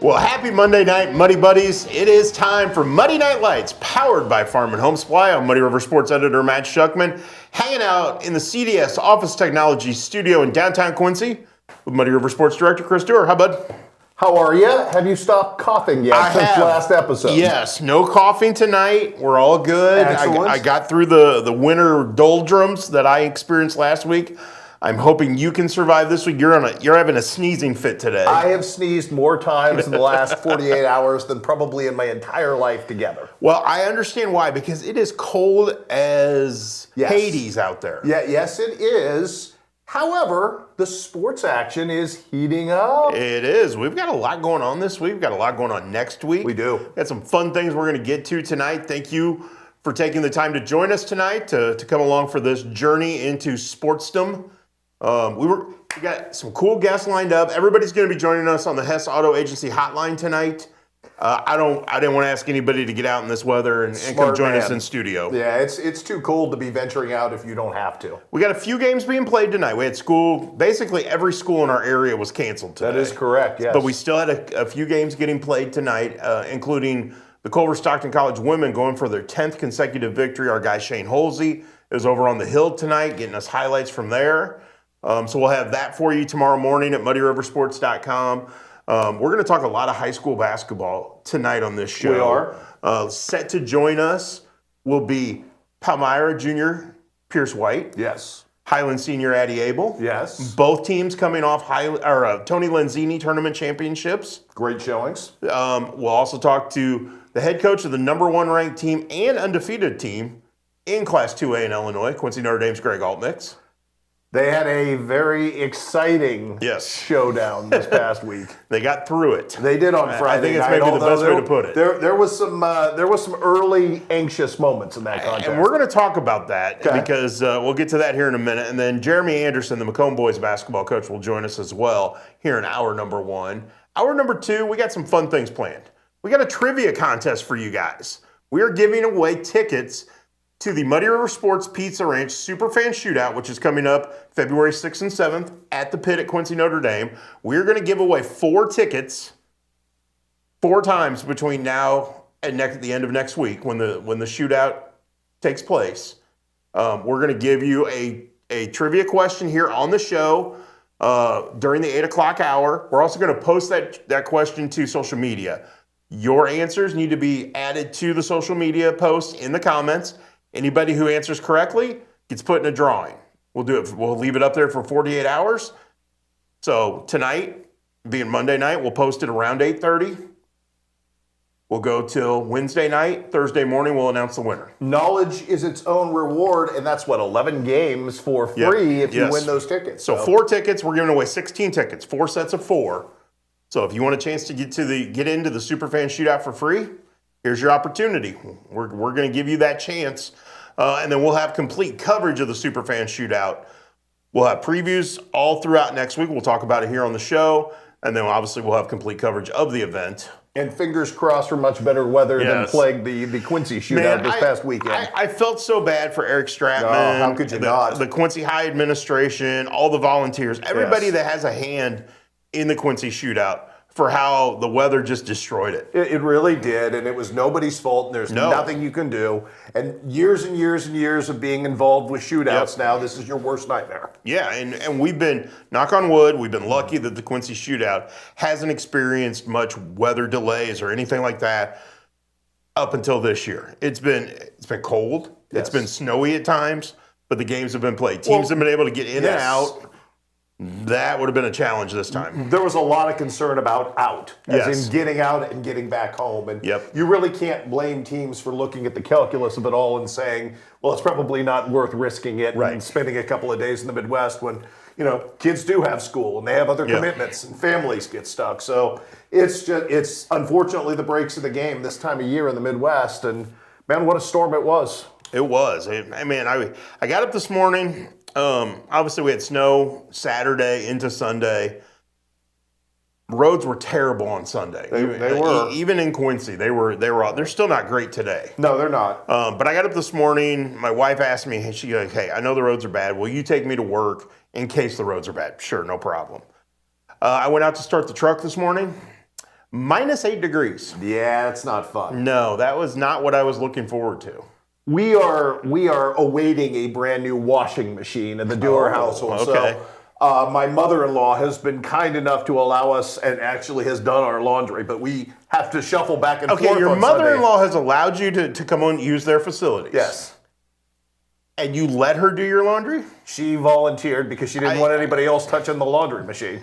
Well, happy Monday night, Muddy Buddies. It is time for Muddy Night Lights, powered by Farm and Home Supply. I'm Muddy River Sports Editor Matt Schuckman, hanging out in the CDS Office Technology Studio in downtown Quincy with Muddy River Sports Director Chris Dewar. Hi, bud. How are you? Have you stopped coughing yet since last episode? Yes, no coughing tonight. We're all good. Excellent. I got through the winter doldrums that I experienced last week. I'm hoping you can survive this week. You're having a sneezing fit today. I have sneezed more times in the last 48 hours than probably in my entire life together. Well, I understand why, because it is cold as Hades out there. Yeah, yes, it is. However, the sports action is heating up. It is. We've got a lot going on this week. We've got a lot going on next week. We do. Got some fun things we're going to get to tonight. Thank you for taking the time to join us tonight to come along for this journey into sportsdom. We got some cool guests lined up. Everybody's going to be joining us on the Hess Auto Agency hotline tonight. I didn't want to ask anybody to get out in this weather and come join us in studio. Yeah, it's too cold to be venturing out if you don't have to. We got a few games being played tonight. We had school. Basically, every school in our area was canceled today. That is correct, yes. But we still had a few games getting played tonight, including the Culver Stockton College women going for their 10th consecutive victory. Our guy Shane Holsey is over on the Hill tonight, getting us highlights from there. So we'll have that for you tomorrow morning at muddyriversports.com. We're going to talk a lot of high school basketball tonight on this show. We are. Set to join us will be Palmyra Junior Pierce White. Yes. Highland Senior Addie Abel. Yes. Both teams coming off Tony Lenzini tournament championships. Great showings. We'll also talk to the head coach of the #1 ranked team and undefeated team in Class 2A in Illinois, Quincy Notre Dame's Greg Altmix. They had a very exciting showdown this past week. They got through it. They did on Friday. I think it's maybe the best way to put it. There was some early anxious moments in that contest. And we're going to talk about that because we'll get to that here in a minute. And then Jeremy Anderson, the Macomb boys basketball coach, will join us as well here in hour number 1. Hour number 2, we got some fun things planned. We got a trivia contest for you guys. We are giving away tickets to the Muddy River Sports Pizza Ranch Superfan Shootout, which is coming up February 6th and 7th at the Pit at Quincy Notre Dame. We're going to give away 4 tickets 4 times between now and the end of next week when the shootout takes place. We're going to give you a trivia question here on the show during the 8 o'clock hour. We're also going to post that question to social media. Your answers need to be added to the social media post in the comments. Anybody who answers correctly gets put in a drawing. We'll do it. We'll leave it up there for 48 hours. So tonight, being Monday night, we'll post it around 8:30. We'll go till Wednesday night. Thursday morning, we'll announce the winner. Knowledge is its own reward, and that's 11 games for free if you win those tickets. So 4 tickets. We're giving away 16 tickets, 4 sets of 4. So if you want a chance to get into the Superfan Shootout for free, here's your opportunity. We're going to give you that chance. And then we'll have complete coverage of the Superfan Shootout. We'll have previews all throughout next week. We'll talk about it here on the show. And then obviously we'll have complete coverage of the event. And fingers crossed for much better weather than plagued the Quincy Shootout this past weekend. I felt so bad for Eric Stratman. Oh, how could you not? The Quincy High administration, all the volunteers, everybody that has a hand in the Quincy Shootout, for how the weather just destroyed it. It really did, and it was nobody's fault, and there's nothing you can do. And years and years and years of being involved with shootouts now, this is your worst nightmare. Yeah, and we've been, knock on wood, we've been lucky that the Quincy Shootout hasn't experienced much weather delays or anything like that up until this year. It's been cold. It's been snowy at times, but the games have been played. Teams have been able to get in and out. That would have been a challenge this time. There was a lot of concern about as in getting out and getting back home. And you really can't blame teams for looking at the calculus of it all and saying, well, it's probably not worth risking it and spending a couple of days in the Midwest when, kids do have school and they have other commitments and families get stuck. So it's unfortunately the breaks of the game this time of year in the Midwest. And man, what a storm it was. It was. I got up this morning. Obviously, we had snow Saturday into Sunday. Roads were terrible on Sunday. They were. Even in Quincy, they're still not great today. No, they're not. But I got up this morning. My wife asked me, she's like, hey, I know the roads are bad. Will you take me to work in case the roads are bad? Sure, no problem. I went out to start the truck this morning. -8 degrees. Yeah, it's not fun. No, that was not what I was looking forward to. We are awaiting a brand new washing machine in the Dewar household. Okay. So my mother-in-law has been kind enough to allow us, and actually has done our laundry, but we have to shuffle back and forth. Okay, your mother-in-law has allowed you to come on and use their facilities. Yes. And you let her do your laundry? She volunteered because she didn't want anybody else touching the laundry machine.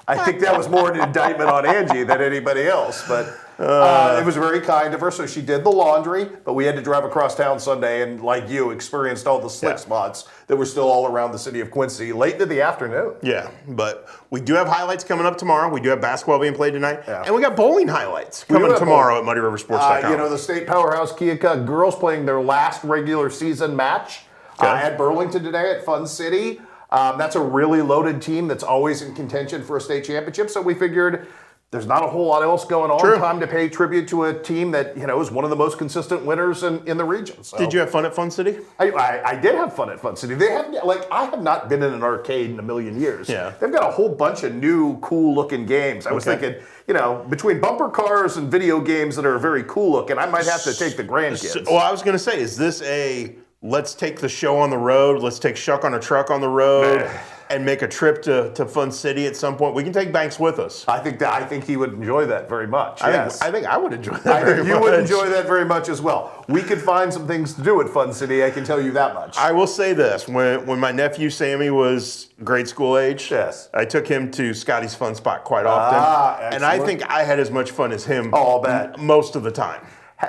I think that was more an indictment on Angie than anybody else, but it was very kind of her. So she did the laundry, but we had to drive across town Sunday and, like you, experienced all the slick spots that were still all around the city of Quincy late into the afternoon. Yeah, but we do have highlights coming up tomorrow. We do have basketball being played tonight, and we got bowling highlights coming tomorrow at MuddyRiverSports.com. You know, the state powerhouse Keokuk girls playing their last regular season match at Burlington today at Fun City. That's a really loaded team that's always in contention for a state championship. So we figured there's not a whole lot else going on. Time to pay tribute to a team that, you know, is one of the most consistent winners in the region. So, did you have fun at Fun City? I did have fun at Fun City. They have, like, I have not been in an arcade in a million years. Yeah. They've got a whole bunch of new, cool looking games. I was thinking, you know, between bumper cars and video games that are very cool looking, I might have to take the grandkids. Well, I was going to say, is this a let's take the show on the road, let's take Shuck on a truck on the road, and make a trip to Fun City at some point? We can take Banks with us. I think he would enjoy that very much. I think I would enjoy that very much. You would enjoy that very much as well. We could find some things to do at Fun City, I can tell you that much. I will say this, when my nephew Sammy was grade school age, I took him to Scotty's Fun Spot quite often. And I think I had as much fun as him most of the time.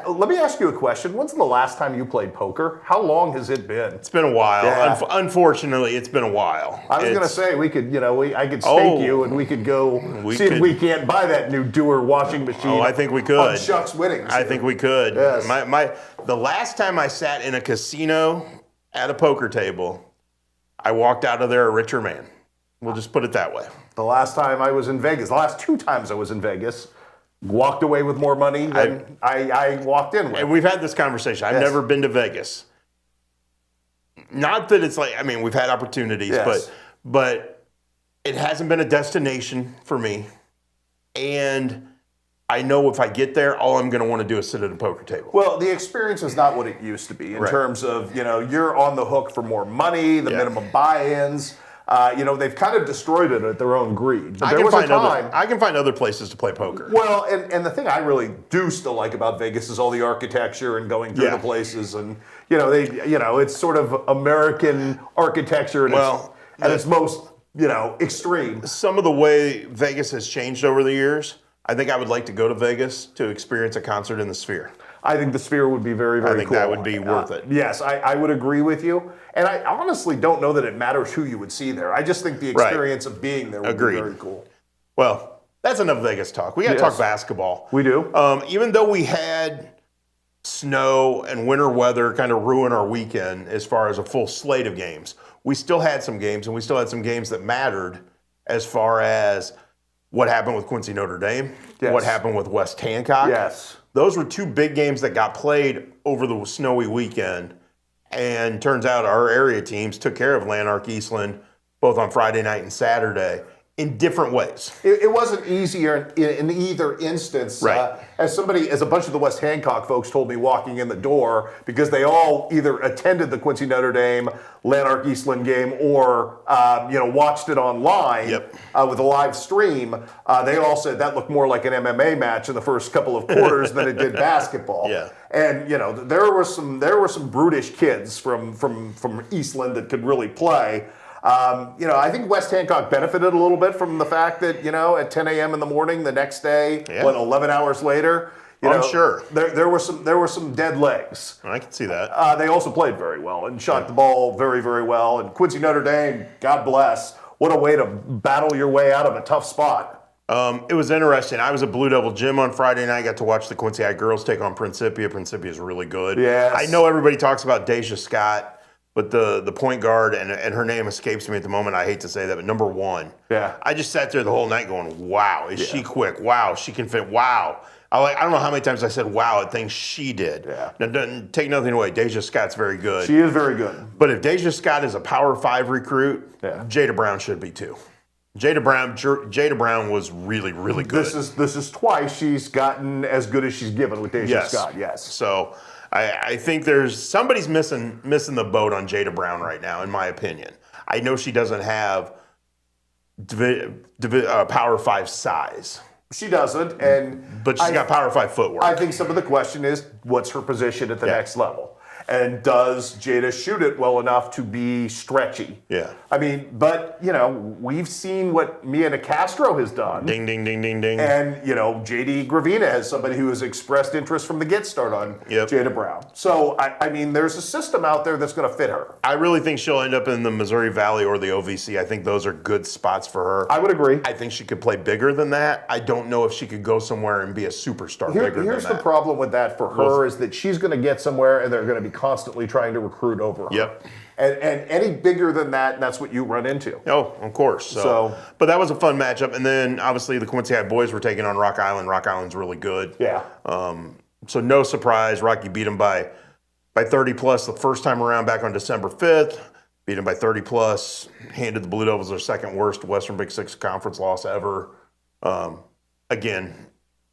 Let me ask you a question. When's the last time you played poker? How long has it been? It's been a while. Yeah. Unfortunately, it's been a while. I was going to say, we could, you know, I could stake you and we could go if we can't buy that new Dewar washing machine. Oh, I think we could. On Shuck's winnings. I think we could. Yes. The last time I sat in a casino at a poker table, I walked out of there a richer man. We'll just put it that way. The last time I was in Vegas, the last 2 times I was in Vegas, walked away with more money than I walked in with. And we've had this conversation. I've never been to Vegas. Not that it's like, I mean, we've had opportunities, but it hasn't been a destination for me. And I know if I get there, all I'm going to want to do is sit at a poker table. Well, the experience is not what it used to be in terms of, you know, you're on the hook for more money, the minimum buy-ins. You know, they've kind of destroyed it at their own greed. But I can find other places to play poker. Well, and the thing I really do still like about Vegas is all the architecture and going through the places, and you know, it's sort of American architecture at its most, you know, extreme. Some of the way Vegas has changed over the years, I think I would like to go to Vegas to experience a concert in the Sphere. I think the Sphere would be very, very cool. I think that would be worth it. Yes, I would agree with you. And I honestly don't know that it matters who you would see there. I just think the experience of being there would be very cool. Well, that's enough Vegas talk. We got to talk basketball. We do. Even though we had snow and winter weather kind of ruin our weekend as far as a full slate of games, we still had some games, and we still had some games that mattered as far as what happened with Quincy Notre Dame, what happened with West Hancock. Yes. Those were 2 big games that got played over the snowy weekend. And turns out our area teams took care of Lanark Eastland both on Friday night and Saturday in different ways. It wasn't easier in either instance. As a bunch of the West Hancock folks told me walking in the door, because they all either attended the Quincy Notre Dame, Lanark Eastland game, or watched it online with a live stream. They all said that looked more like an MMA match in the first couple of quarters than it did basketball. And you know, there were some brutish kids from Eastland that could really play. You know, I think West Hancock benefited a little bit from the fact that, you know, at 10 a.m. in the morning the next day, 11 hours later, I'm sure there were some dead legs. I can see that. They also played very well and shot the ball very, very well. And Quincy Notre Dame, God bless, what a way to battle your way out of a tough spot. It was interesting. I was at Blue Devil Gym on Friday night. I got to watch the Quincy High girls take on Principia. Principia is really good. Yes. I know everybody talks about Deja Scott, but the point guard, and her name escapes me at the moment, I hate to say that, but number 1. I just sat there the whole night going, wow, is she quick? Wow, she can fit. Wow. I don't know how many times I said wow at things she did. Now, don't take nothing away. Deja Scott's very good. She is very good. But if Deja Scott is a Power 5 recruit, Jada Brown should be too. Jada Brown was really, really good. This is twice she's gotten as good as she's given with Deja Scott. Yes. So I think somebody's missing the boat on Jada Brown right now, in my opinion. I know she doesn't have Power 5 size. She doesn't, but she's got Power 5 footwork. I think some of the question is, what's her position at the next level? And does Jada shoot it well enough to be stretchy? Yeah. I mean, but, we've seen what Mia Castro has done. Ding, ding, ding, ding, ding. And, J.D. Gravina has somebody who has expressed interest from the get-start on Jada Brown. So, I mean, there's a system out there that's going to fit her. I really think she'll end up in the Missouri Valley or the OVC. I think those are good spots for her. I would agree. I think she could play bigger than that. I don't know if she could go somewhere and be a superstar bigger than that. Here's the problem with that for her is that she's going to get somewhere and they're going to be constantly trying to recruit over her. Yep. And any bigger than that, and that's what you run into. Oh, of course. So, but that was a fun matchup. And then, obviously, the Quincy High boys were taking on Rock Island. Rock Island's really good. Yeah. So, no surprise. Rocky beat them by 30-plus the first time around back on December 5th. Beat them by 30-plus. Handed the Blue Devils their second worst Western Big Six conference loss ever. Again,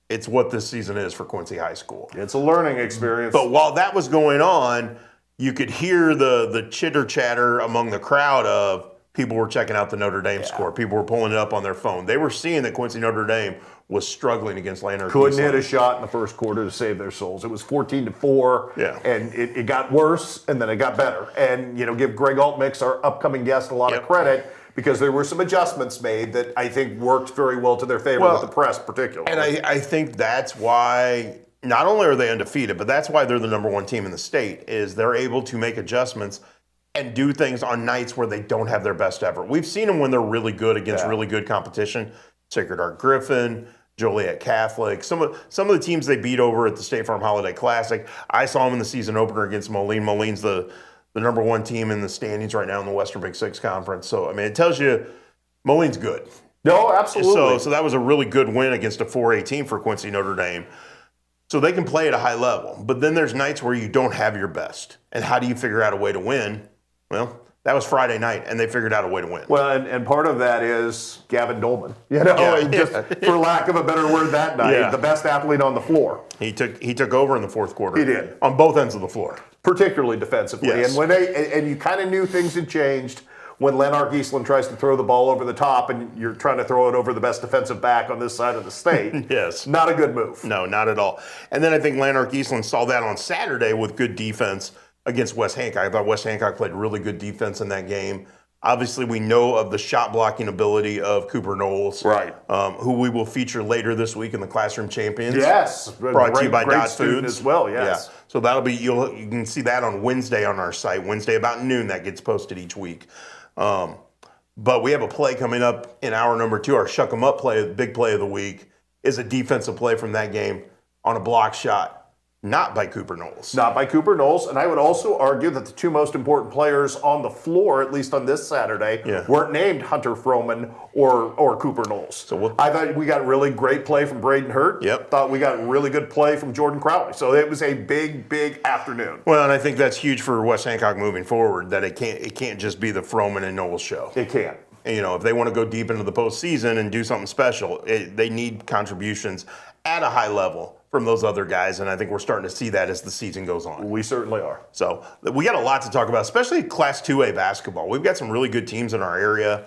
it's what this season is for Quincy High School. It's a learning experience. But while that was going on, you could hear the chitter-chatter among the crowd of people were checking out the Notre Dame score. People were pulling it up on their phone. They were seeing that Quincy Notre Dame was struggling against Lanark. Couldn't hit a shot in the first quarter to save their souls. It was 14-4, and it got worse, and then it got better. And, give Greg Altmix, our upcoming guest, a lot of credit, because there were some adjustments made that I think worked very well to their favor with the press particularly. And I think that's why not only are they undefeated, but that's why they're the number one team in the state, is they're able to make adjustments and do things on nights where they don't have their best effort. We've seen them when they're really good against really good competition. Sacred Heart Griffin, Joliet Catholic, some of the teams they beat over at the State Farm Holiday Classic. I saw them in the season opener against Moline. Moline's the number one team in the standings right now in the Western Big Six Conference. So, I mean, it tells you Moline's good. No, absolutely. So that was a really good win against a 4A team for Quincy Notre Dame. So they can play at a high level. But then there's nights where you don't have your best. And how do you figure out a way to win? Well, that was Friday night, and they figured out a way to win. Well, and part of that is Gavin Dolman. Just for lack of a better word that night, the best athlete on the floor. He took over in the fourth quarter. He did. On both ends of the floor. Particularly defensively. Yes. And when you kind of knew things had changed when Lanark Eastland tries to throw the ball over the top and you're trying to throw it over the best defensive back on this side of the state. Yes. Not a good move. No, not at all. And then I think Lanark Eastland saw that on Saturday with good defense against West Hancock. I thought West Hancock played really good defense in that game. Obviously, we know of the shot blocking ability of Cooper Knowles, right? Who we will feature later this week in the Classroom Champions. Yes, brought to you by Dot Foods as well. Yes, so that'll be you can see that on Wednesday on our site. Wednesday about noon that gets posted each week. But we have a play coming up in hour number 2. Our Shuck 'em Up play, big play of the week, is a defensive play from that game on a block shot. Not by Cooper Knowles. Not by Cooper Knowles. And I would also argue that the two most important players on the floor, at least on this Saturday, weren't named Hunter Froman or Cooper Knowles. So I thought we got really great play from Braden Hurt. Yep. Thought we got really good play from Jordan Crowley. So it was a big, big afternoon. Well, and I think that's huge for West Hancock moving forward, that it can't just be the Froman and Knowles show. It can't. And, if they want to go deep into the postseason and do something special, they need contributions at a high level from those other guys, and I think we're starting to see that as the season goes on. We certainly are. So we got a lot to talk about, especially Class 2A basketball. We've got some really good teams in our area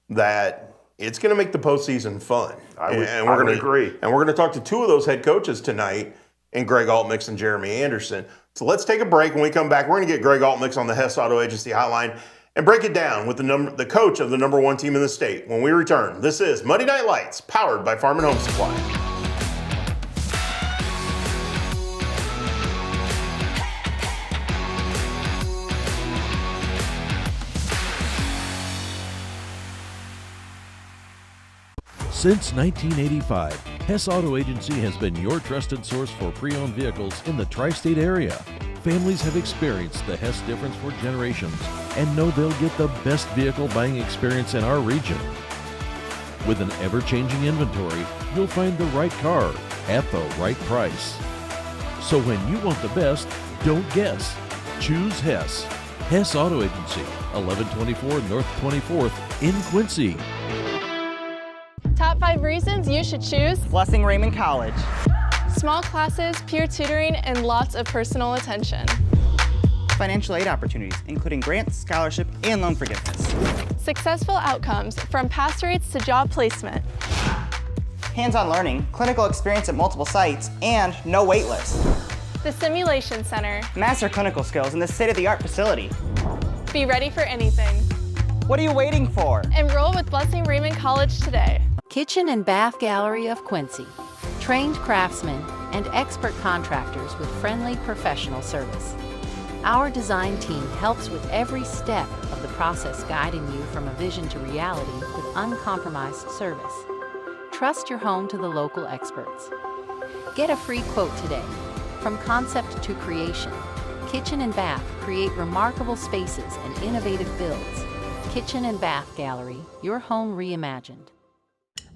that it's going to make the postseason fun. I would agree. And we're going to talk to two of those head coaches tonight, in Greg Altmix and Jeremy Anderson. So let's take a break. When we come back, we're going to get Greg Altmix on the Hess Auto Agency hotline and break it down with the coach of the number one team in the state. When we return, this is Monday Night Lights, powered by Farm and Home Supply. Since 1985, Hess Auto Agency has been your trusted source for pre-owned vehicles in the tri-state area. Families have experienced the Hess difference for generations and know they'll get the best vehicle buying experience in our region. With an ever-changing inventory, you'll find the right car at the right price. So when you want the best, don't guess. Choose Hess. Hess Auto Agency, 1124 North 24th in Quincy. reasons you should choose Blessing Raymond College. Small classes, peer tutoring, and lots of personal attention. Financial aid opportunities, including grants, scholarship, and loan forgiveness. Successful outcomes, from pass rates to job placement. Hands-on learning, clinical experience at multiple sites, and no wait list. The Simulation Center. Master clinical skills in this state-of-the-art facility. Be ready for anything. What are you waiting for? Enroll with Blessing Raymond College today. Kitchen and Bath Gallery of Quincy. Trained craftsmen and expert contractors with friendly professional service. Our design team helps with every step of the process, guiding you from a vision to reality with uncompromised service. Trust your home to the local experts. Get a free quote today. From concept to creation, Kitchen and Bath create remarkable spaces and innovative builds. Kitchen and Bath Gallery, your home reimagined.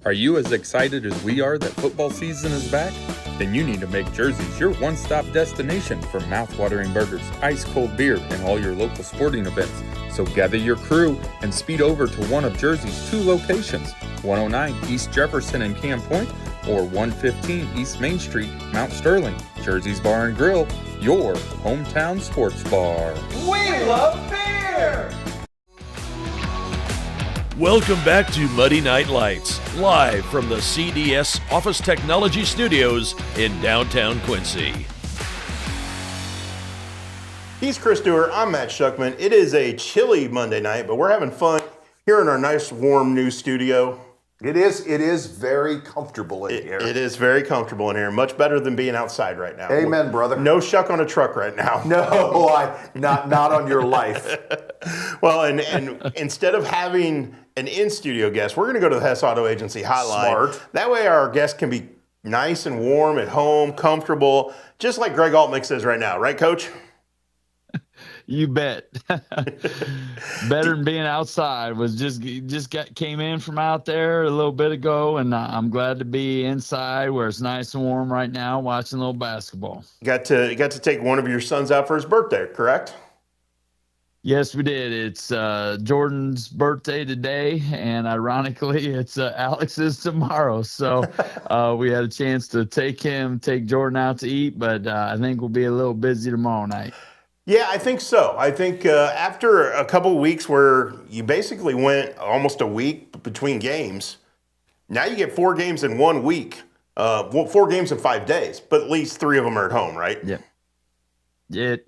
Are you as excited as we are that football season is back? Then you need to make Jersey's your one-stop destination for mouth-watering burgers, ice-cold beer, and all your local sporting events. So gather your crew and speed over to one of Jersey's 2 locations, 109 East Jefferson and Camp Point, or 115 East Main Street, Mount Sterling. Jersey's Bar and Grill, your hometown sports bar. We love beer! Welcome back to Muddy Night Lights, live from the CDS Office Technology Studios in downtown Quincy. He's Chris Stewart. I'm Matt Shuckman. It is a chilly Monday night, but we're having fun here in our nice, warm new studio. It is very comfortable in here. It is very comfortable in here. Much better than being outside right now. Amen, brother. No Shuck on a truck right now. No, not on your life. Well, and instead of having an in-studio guest, we're going to go to the Hess Auto Agency hotline. Smart. That way our guests can be nice and warm at home, comfortable, just like Greg Altmix is right now. Right, Coach? You bet. Better than being outside. Came in from out there a little bit ago, and I'm glad to be inside where it's nice and warm right now, watching a little basketball. You got to take one of your sons out for his birthday, correct? Yes, we did. It's Jordan's birthday today, and ironically, it's Alex's tomorrow. So we had a chance to take Jordan out to eat, but I think we'll be a little busy tomorrow night. Yeah, I think so. I think after a couple of weeks where you basically went almost a week between games, now you get 4 games in 1 week. 4 games in 5 days, but at least 3 of them are at home, right? Yeah.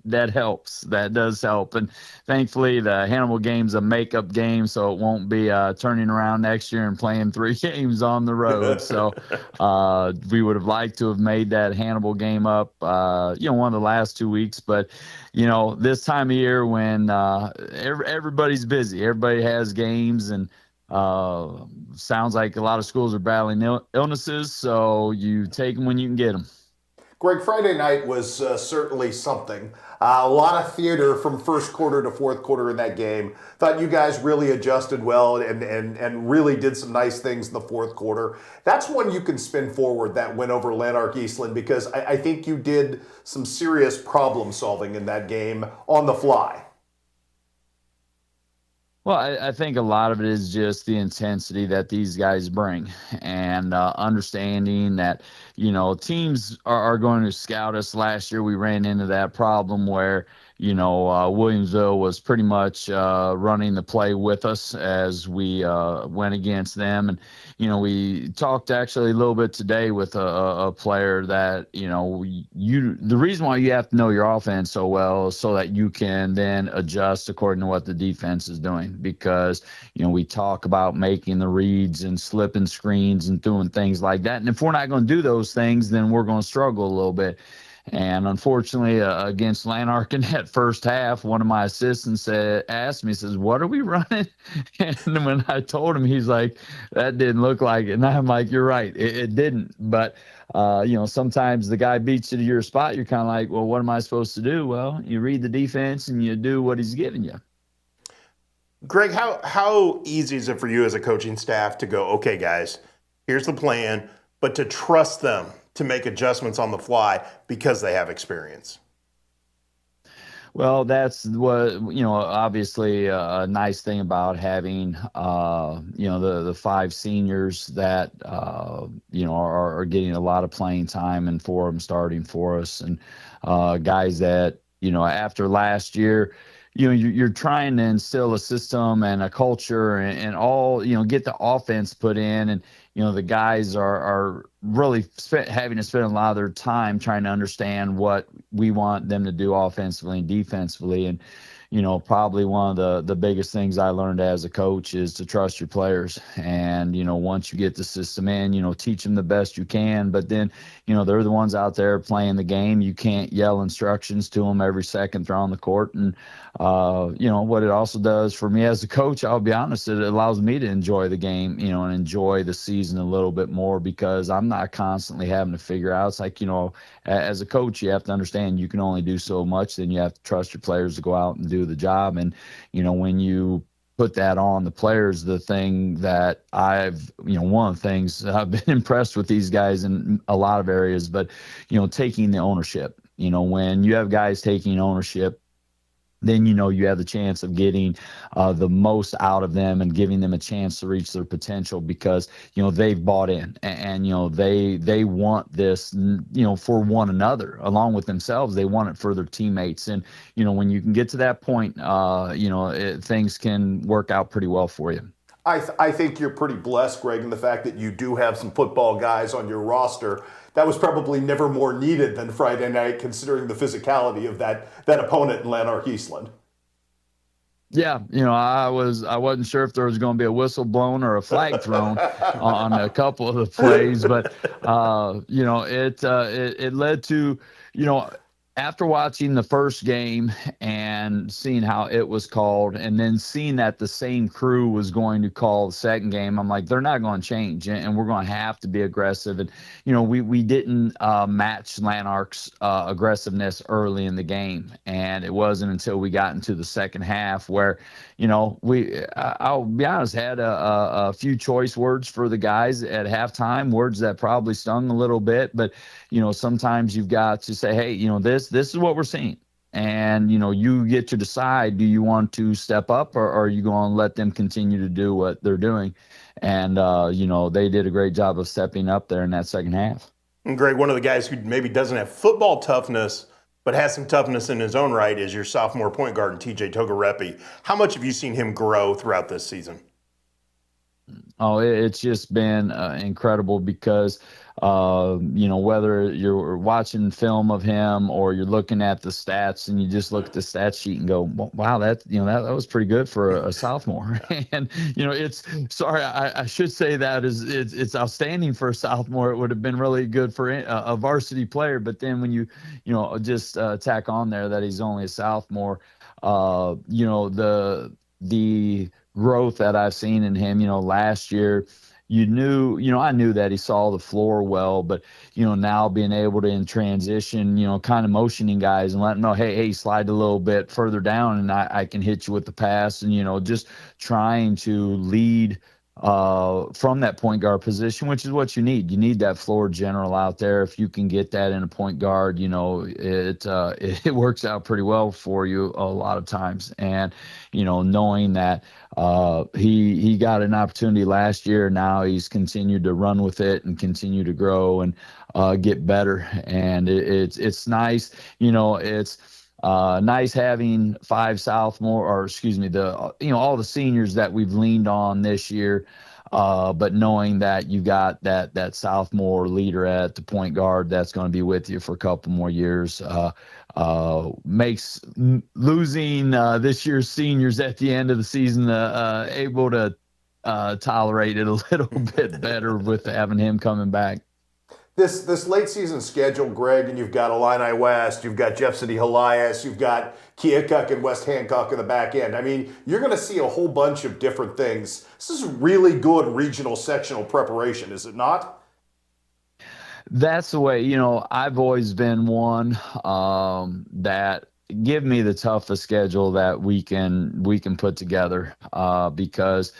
That helps. That does help. And thankfully, the Hannibal game's a makeup game, so it won't be turning around next year and playing 3 games on the road. So we would have liked to have made that Hannibal game up, one of the last 2 weeks. But, this time of year when everybody's busy, everybody has games, and sounds like a lot of schools are battling illnesses, so you take them when you can get them. Greg, Friday night was certainly something. A lot of theater from first quarter to fourth quarter in that game. Thought you guys really adjusted well and really did some nice things in the fourth quarter. That's one you can spin forward, that win over Lanark Eastland, because I think you did some serious problem solving in that game on the fly. Well, I think a lot of it is just the intensity that these guys bring, and understanding that, teams are going to scout us. Last year we ran into that problem where, Williamsville was pretty much running the play with us as we went against them. And, we talked actually a little bit today with a player that, the reason why you have to know your offense so well is so that you can then adjust according to what the defense is doing. Because, we talk about making the reads and slipping screens and doing things like that. And if we're not going to do those things, then we're going to struggle a little bit. And unfortunately, against Lanark in that first half, one of my assistants asked me, says, "What are we running?" And when I told him, he's like, "That didn't look like it." And I'm like, "You're right, it didn't." But, sometimes the guy beats you to your spot. You're kind of like, well, what am I supposed to do? Well, you read the defense and you do what he's giving you. Greg, how easy is it for you as a coaching staff to go, okay, guys, here's the plan, but to trust them to make adjustments on the fly because they have experience? Well, that's what, obviously a nice thing about having, the five seniors that, are getting a lot of playing time and for them starting for us, and guys that, after last year, you're trying to instill a system and a culture and all, get the offense put in. And, the guys are really having to spend a lot of their time trying to understand what we want them to do offensively and defensively. And, probably one of the biggest things I learned as a coach is to trust your players. And, once you get the system in, teach them the best you can. But then, they're the ones out there playing the game. You can't yell instructions to them every second they're on the court. And, what it also does for me as a coach, I'll be honest, it allows me to enjoy the game, and enjoy the season a little bit more, because I'm not constantly having to figure out. It's like, as a coach, you have to understand you can only do so much. Then you have to trust your players to go out and do the job. And, when you put that on the players, the thing that one of the things I've been impressed with these guys in a lot of areas, but, taking the ownership, when you have guys taking ownership, then you have the chance of getting the most out of them and giving them a chance to reach their potential, because they've bought in, and they want this for one another along with themselves. They want it for their teammates, and when you can get to that point, things can work out pretty well for you. I think you're pretty blessed, Greg, in the fact that you do have some football guys on your roster. That was probably never more needed than Friday night, considering the physicality of that opponent in Lanark Eastland. Yeah, I wasn't sure if there was going to be a whistle blown or a flag thrown on a couple of the plays, but it led to, after watching the first game and seeing how it was called, and then seeing that the same crew was going to call the second game, I'm like, they're not going to change, and we're going to have to be aggressive. And, we didn't match Lanark's aggressiveness early in the game. And it wasn't until we got into the second half where, I'll be honest, had a few choice words for the guys at halftime, words that probably stung a little bit. But, sometimes you've got to say, hey, this is what we're seeing. And, you get to decide, do you want to step up, or are you going to let them continue to do what they're doing? And, they did a great job of stepping up there in that second half. And Greg, one of the guys who maybe doesn't have football toughness, but has some toughness in his own right, is your sophomore point guard, TJ Togarepi. How much have you seen him grow throughout this season? Oh, it's just been incredible, because whether you're watching film of him or you're looking at the stats, and you just look at the stat sheet and go, wow, that was pretty good for a sophomore. And, I should say that it's outstanding for a sophomore. It would have been really good for a varsity player. But then when you just tack on there that he's only a sophomore, the growth that I've seen in him, last year, I knew that he saw the floor well, but, now being able to, in transition, kind of motioning guys and letting them know, hey, slide a little bit further down and I can hit you with the pass, and, just trying to lead from that point guard position, which is what you need. You need that floor general out there. If you can get that in a point guard, it works out pretty well for you a lot of times. And, knowing that he got an opportunity last year, now he's continued to run with it and continue to grow and get better. And it's nice, it's nice having five sophomore, or excuse me, all the seniors that we've leaned on this year, but knowing that you got that sophomore leader at the point guard that's going to be with you for a couple more years, makes losing this year's seniors at the end of the season able to tolerate it a little bit better with having him coming back. This late season schedule, Greg, and you've got Illini West, you've got Jeff City Helias, you've got Keokuk and West Hancock in the back end. I mean, you're going to see a whole bunch of different things. This is really good regional sectional preparation, is it not? That's the way, I've always been one that give me the toughest schedule that we can put together, because,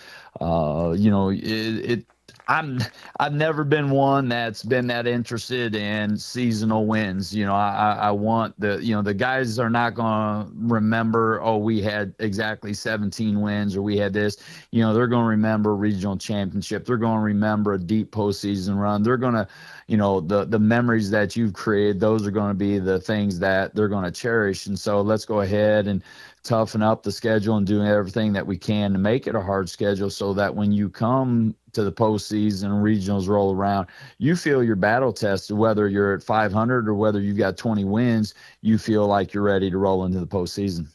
I've never been one that's been that interested in seasonal wins. I want the guys are not going to remember, oh, we had exactly 17 wins or we had this. They're going to remember regional championship. They're going to remember a deep postseason run. They're going to, the memories that you've created, those are going to be the things that they're going to cherish. And so let's go ahead and toughen up the schedule and do everything that we can to make it a hard schedule so that when you come to the postseason and regionals roll around, you feel your battle tested, whether you're at 500 or whether you've got 20 wins, you feel like you're ready to roll into the postseason.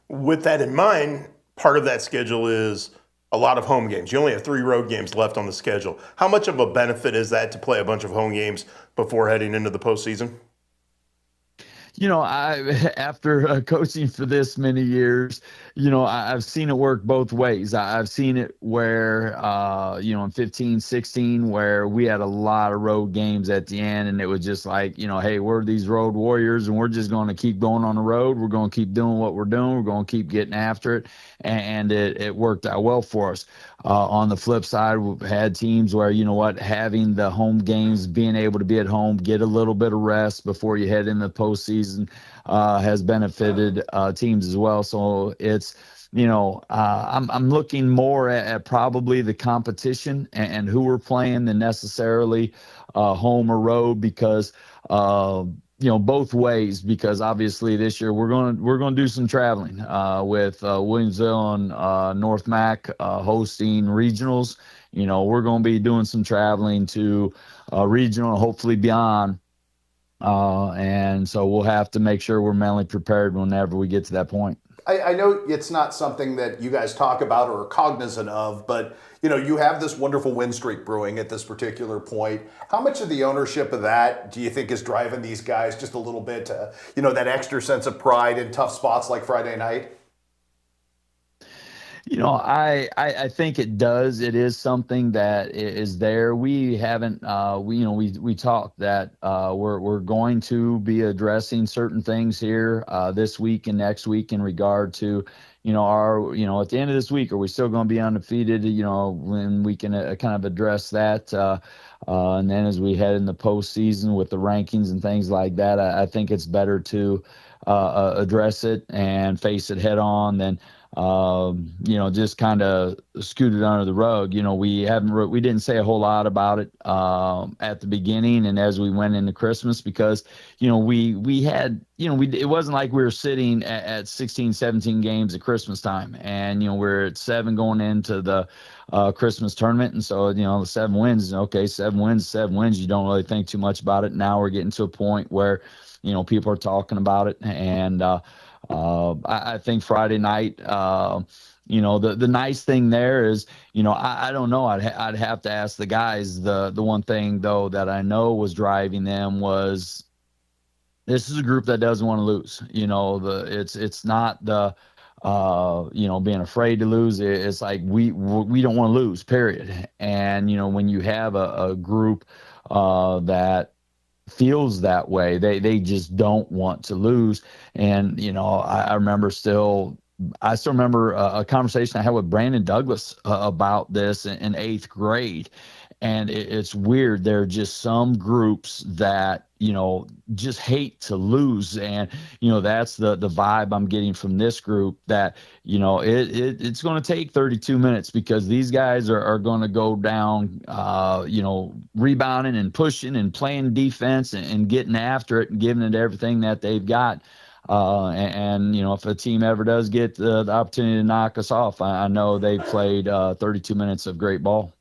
With that in mind, part of that schedule is a lot of home games. You only have 3 road games left on the schedule. How much of a benefit is that to play a bunch of home games before heading into the postseason? After coaching for this many years, I've seen it work both ways. I've seen it where, in 15, 16, where we had a lot of road games at the end, and it was just like, hey, we're these road warriors, and we're just going to keep going on the road. We're going to keep doing what we're doing. We're going to keep getting after it, and it worked out well for us. On the flip side, we've had teams where, having the home games, being able to be at home, get a little bit of rest before you head into the postseason has benefited teams as well. So it's, I'm looking more at probably the competition and who we're playing than necessarily home or road because both ways, because obviously this year we're going to do some traveling with Williamsville and North Mac hosting regionals. We're going to be doing some traveling to regional, hopefully beyond. And so we'll have to make sure we're mentally prepared whenever we get to that point. I know it's not something that you guys talk about or are cognizant of, but you have this wonderful win streak brewing at this particular point. How much of the ownership of that do you think is driving these guys just a little bit to, that extra sense of pride in tough spots like Friday night? I think it does. It is something that is there. We haven't, we talked that we're going to be addressing certain things here this week and next week in regard to, at the end of this week, are we still going to be undefeated? When we can kind of address that. And then as we head in the postseason with the rankings and things like that, I think it's better to address it and face it head on than just kind of scoot it under the rug. We didn't say a whole lot about it at the beginning and as we went into Christmas because, we had, it wasn't like we were sitting at 16, 17 games at Christmas time and, we're at 7 going into the Christmas tournament. And so, the 7 wins, okay, 7 wins. You don't really think too much about it. Now we're getting to a point where, people are talking about it and, I think Friday night, the nice thing there is, I don't know. I'd have to ask the guys. The one thing though that I know was driving them was this is a group that doesn't want to lose. It's not the being afraid to lose. It's like we don't want to lose. Period. And when you have a group that feels that way, they just don't want to lose. And I still remember a conversation I had with Brandon Douglas about this in 8th grade. And it's weird. There are just some groups that, just hate to lose. And, that's the vibe I'm getting from this group that, it's going to take 32 minutes because these guys are going to go down, rebounding and pushing and playing defense and getting after it and giving it everything that they've got. If a team ever does get the opportunity to knock us off, I know they played 32 minutes of great ball.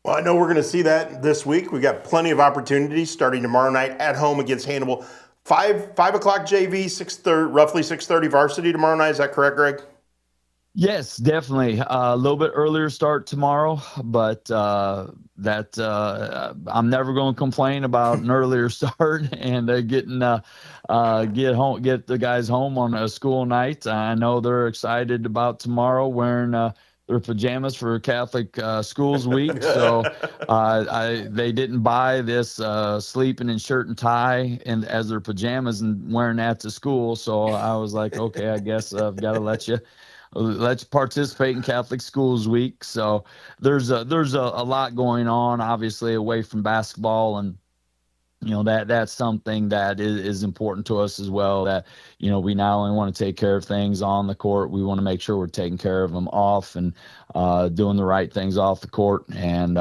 Well, I know we're going to see that this week. We got plenty of opportunities starting tomorrow night at home against Hannibal. 5 o'clock JV, 6:30, roughly 6:30 varsity tomorrow night. Is that correct, Greg? Yes, definitely. A little bit earlier start tomorrow, but I'm never going to complain about an earlier start and get the guys home on a school night. I know they're excited about tomorrow wearing their pajamas for Catholic Schools Week. So they didn't buy this sleeping in shirt and tie and as their pajamas and wearing that to school. So I was like, okay, I guess I've got to let you let's participate in Catholic Schools Week. So there's a lot going on, obviously, away from basketball, and that's something that is important to us as well, that we not only want to take care of things on the court, we want to make sure we're taking care of them off and doing the right things off the court. And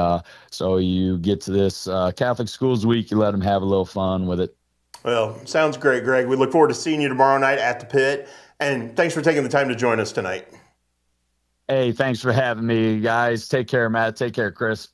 so you get to this Catholic Schools Week, you let them have a little fun with it. Well, sounds great, Greg. We look forward to seeing you tomorrow night at the Pit, and thanks for taking the time to join us tonight. Hey, thanks for having me, guys. Take care, Matt. Take care, Chris.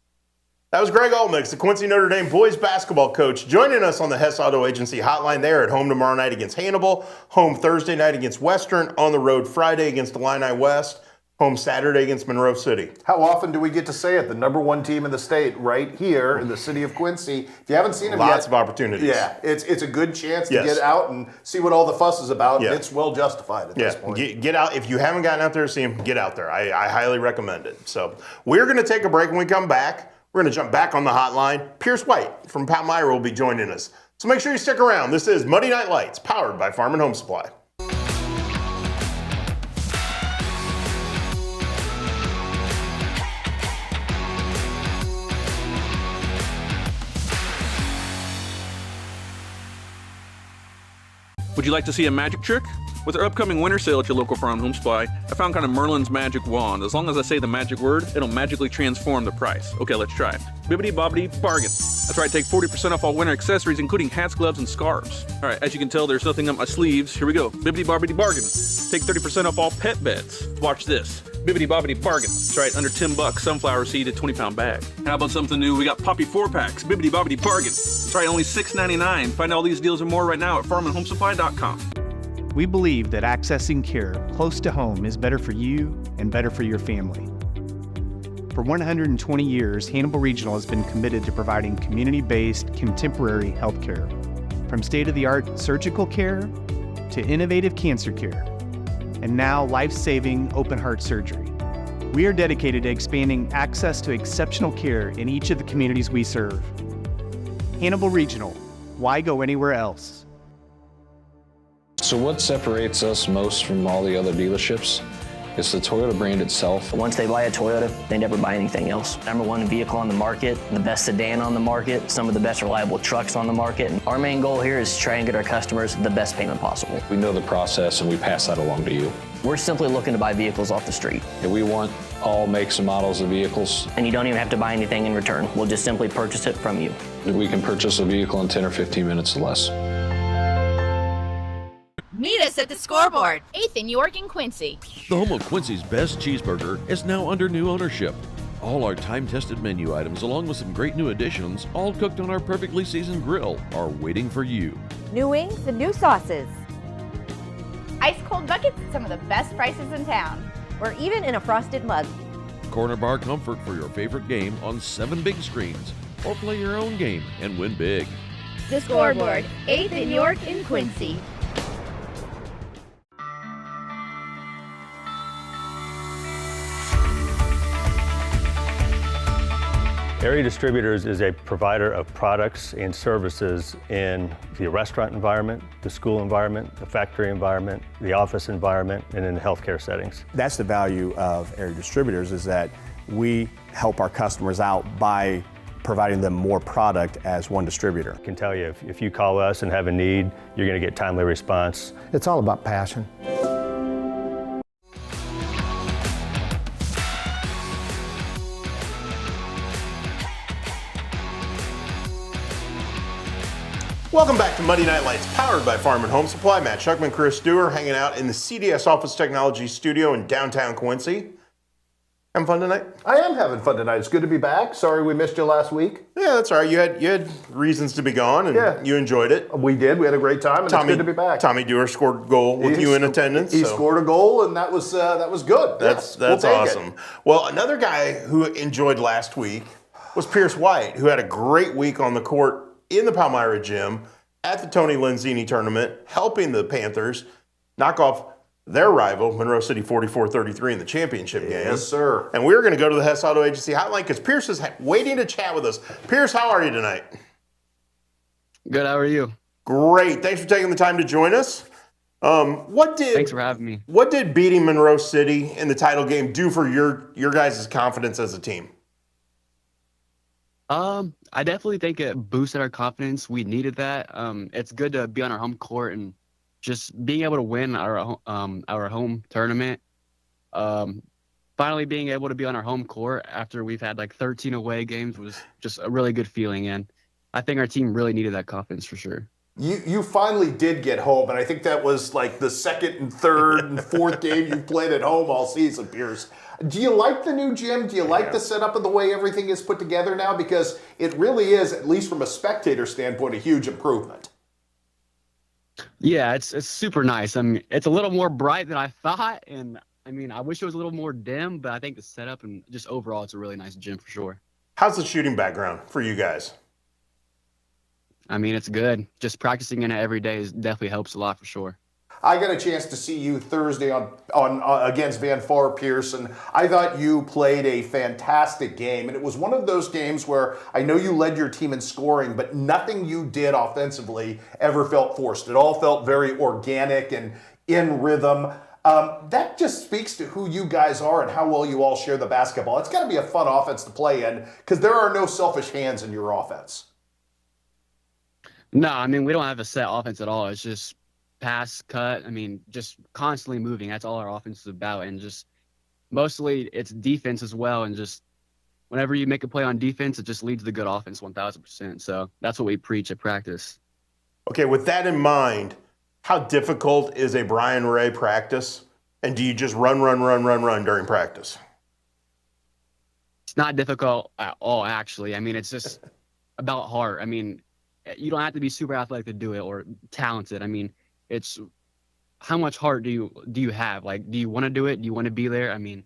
That was Greg Olmix, the Quincy Notre Dame boys basketball coach, joining us on the Hess Auto Agency hotline. There at home tomorrow night against Hannibal, home Thursday night against Western, on the road Friday against Illini West, home Saturday against Monroe City. How often do we get to say it? The number one team in the state right here in the city of Quincy. If you haven't seen them yet. Lots of opportunities. Yeah, it's a good chance to get out and see what all the fuss is about. Yeah. It's well justified at this point. Get out. If you haven't gotten out there to see them, get out there. I highly recommend it. So we're going to take a break. When we come back, we're going to jump back on the hotline. Pierce White from Palmyra will be joining us. So make sure you stick around. This is Muddy Night Lights, powered by Farm and Home Supply. Would you like to see a magic trick? With our upcoming winter sale at your local Farm Home Supply, I found kind of Merlin's magic wand. As long as I say the magic word, it'll magically transform the price. Okay, let's try it. Bibbidi bobbidi bargain. That's right, take 40% off all winter accessories, including hats, gloves, and scarves. All right, as you can tell, there's nothing up my sleeves. Here we go. Bibbidi bobbidi bargain. Take 30% off all pet beds. Watch this. Bibbidi bobbidi bargain. That's right, under $10, sunflower seed, a 20-pound bag. How about something new? We got Poppy 4-packs. Bibbidi bobbidi bargain. That's right, only $6.99. Find all these deals and more right now at farmandhomesupply.com. We believe that accessing care close to home is better for you and better for your family. For 120 years, Hannibal Regional has been committed to providing community-based, contemporary health care. From state-of-the-art surgical care to innovative cancer care, and now life-saving open-heart surgery. We are dedicated to expanding access to exceptional care in each of the communities we serve. Hannibal Regional, why go anywhere else? So what separates us most from all the other dealerships is the Toyota brand itself. Once they buy a Toyota, they never buy anything else. #1 vehicle on the market, the best sedan on the market, some of the best reliable trucks on the market. And our main goal here is to try and get our customers the best payment possible. We know the process and we pass that along to you. We're simply looking to buy vehicles off the street. And we want all makes and models of vehicles. And you don't even have to buy anything in return. We'll just simply purchase it from you. We can purchase a vehicle in 10 or 15 minutes or less. Meet us at the Scoreboard, 8th in York and Quincy. The home of Quincy's best cheeseburger is now under new ownership. All our time-tested menu items, along with some great new additions, all cooked on our perfectly seasoned grill, are waiting for you. New wings and new sauces. Ice cold buckets at some of the best prices in town. Or even in a frosted mug. Corner bar comfort for your favorite game on 7 big screens. Or play your own game and win big. The Scoreboard, 8th in York and Quincy. Area Distributors is a provider of products and services in the restaurant environment, the school environment, the factory environment, the office environment, and in the healthcare settings. That's the value of Area Distributors, is that we help our customers out by providing them more product as one distributor. I can tell you, if you call us and have a need, you're going to get timely response. It's all about passion. Welcome back to Muddy Night Lights, powered by Farm and Home Supply. Matt Schuckman, Chris Stewart, hanging out in the CDS Office Technology Studio in downtown Quincy. Having fun tonight? I am having fun tonight. It's good to be back. Sorry we missed you last week. Yeah, that's all right. You had reasons to be gone, and you enjoyed it. We did. We had a great time, and it's good to be back. Tommy Dewar scored a goal with you in attendance. He scored a goal, and that was good. That's awesome. Well, another guy who enjoyed last week was Pierce White, who had a great week on the court in the Palmyra gym at the Tony Lenzini tournament, helping the Panthers knock off their rival, Monroe City 44-33 in the championship game. Yes, sir. And we're going to go to the Hess Auto Agency hotline because Pierce is waiting to chat with us. Pierce, how are you tonight? Good, how are you? Great. Thanks for taking the time to join us. Thanks for having me. What did beating Monroe City in the title game do for your guys' confidence as a team? I definitely think it boosted our confidence. We needed that. It's good to be on our home court and just being able to win our home tournament. Finally being able to be on our home court after we've had like 13 away games was just a really good feeling, and I think our team really needed that confidence for sure. You finally did get home, and I think that was like the second and third and fourth game you've played at home all season, Pierce. Do you like the new gym? Do you like the setup of the way everything is put together now? Because it really is, at least from a spectator standpoint, a huge improvement. Yeah, it's super nice. I mean, it's a little more bright than I thought, and I mean, I wish it was a little more dim, but I think the setup and just overall, it's a really nice gym for sure. How's the shooting background for you guys? I mean, it's good. Just practicing in it every day definitely helps a lot for sure. I got a chance to see you Thursday on against Van Far Pearson. I thought you played a fantastic game, and it was one of those games where I know you led your team in scoring, but nothing you did offensively ever felt forced. It all felt very organic and in rhythm. That just speaks to who you guys are and how well you all share the basketball. It's got to be a fun offense to play in because there are no selfish hands in your offense. No, I mean, we don't have a set offense at all. It's just pass, cut. I mean, just constantly moving. That's all our offense is about. And just mostly it's defense as well. And just whenever you make a play on defense, it just leads to good offense 1,000%. So that's what we preach at practice. Okay, with that in mind, how difficult is a Brian Ray practice? And do you just run during practice? It's not difficult at all, actually. I mean, it's just about heart. I mean, you don't have to be super athletic to do it or talented. I mean, it's how much heart do you have? Like, do you want to do it? Do you want to be there? I mean,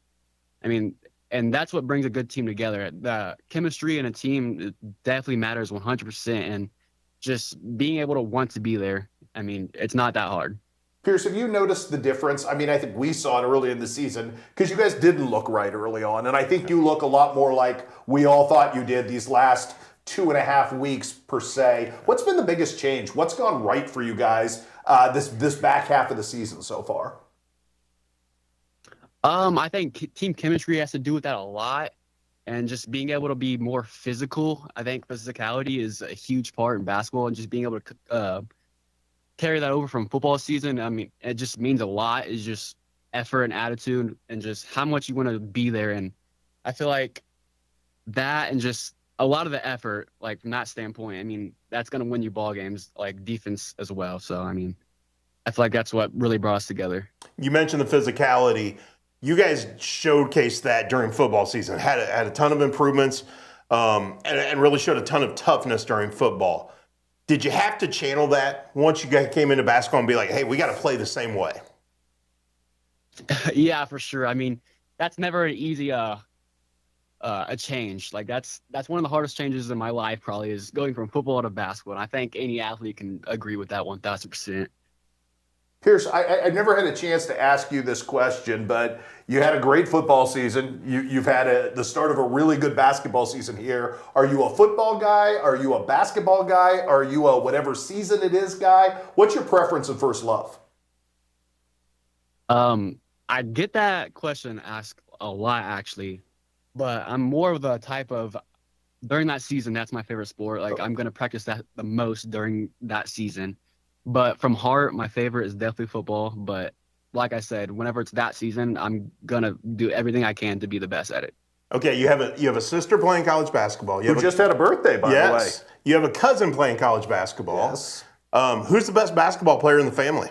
and that's what brings a good team together. The chemistry in a team definitely matters 100%. And just being able to want to be there, I mean, it's not that hard. Pierce, have you noticed the difference? I mean, I think we saw it early in the season because you guys didn't look right early on. And I think you look a lot more like we all thought you did these last 2.5 weeks per se. What's been the biggest change? What's gone right for you guys this back half of the season so far? I think team chemistry has to do with that a lot, and just being able to be more physical. I think physicality is a huge part in basketball, and just being able to carry that over from football season. I mean, it just means a lot. It's just effort and attitude and just how much you want to be there. And I feel like that and just a lot of the effort, like from that standpoint, I mean, that's going to win you ball games, like defense as well. So, I mean, I feel like that's what really brought us together. You mentioned the physicality. You guys showcased that during football season, had a ton of improvements, and really showed a ton of toughness during football. Did you have to channel that once you guys came into basketball and be like, hey, we got to play the same way? Yeah, for sure. I mean, that's never an easy a change. Like that's one of the hardest changes in my life probably is going from football to basketball. And I think any athlete can agree with that 1,000%. Pierce, I never had a chance to ask you this question, but you had a great football season. You've had the start of a really good basketball season here. Are you a football guy? Are you a basketball guy? Are you a whatever season it is guy? What's your preference and first love? I get that question asked a lot, actually. But I'm more of the type of, during that season, that's my favorite sport. Like, I'm going to practice that the most during that season. But from heart, my favorite is definitely football. But like I said, whenever it's that season, I'm going to do everything I can to be the best at it. Okay, you have a sister playing college basketball. Who just had a birthday, by the way. You have a cousin playing college basketball. Yes. Who's the best basketball player in the family?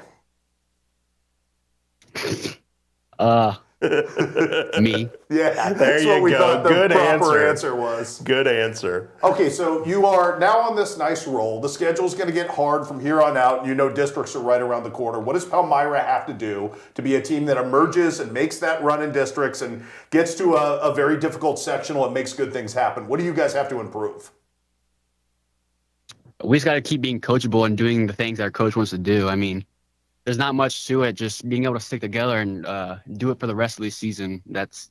Me. Yeah, there that's you what we go. thought the Good proper answer was. Good answer. Okay, so you are now on this nice roll. The schedule's going to get hard from here on out. You know districts are right around the corner. What does Palmyra have to do to be a team that emerges and makes that run in districts and gets to a very difficult sectional and makes good things happen? What do you guys have to improve? We just got to keep being coachable and doing the things our coach wants to do. I mean, there's not much to it. Just being able to stick together and do it for the rest of the season. That's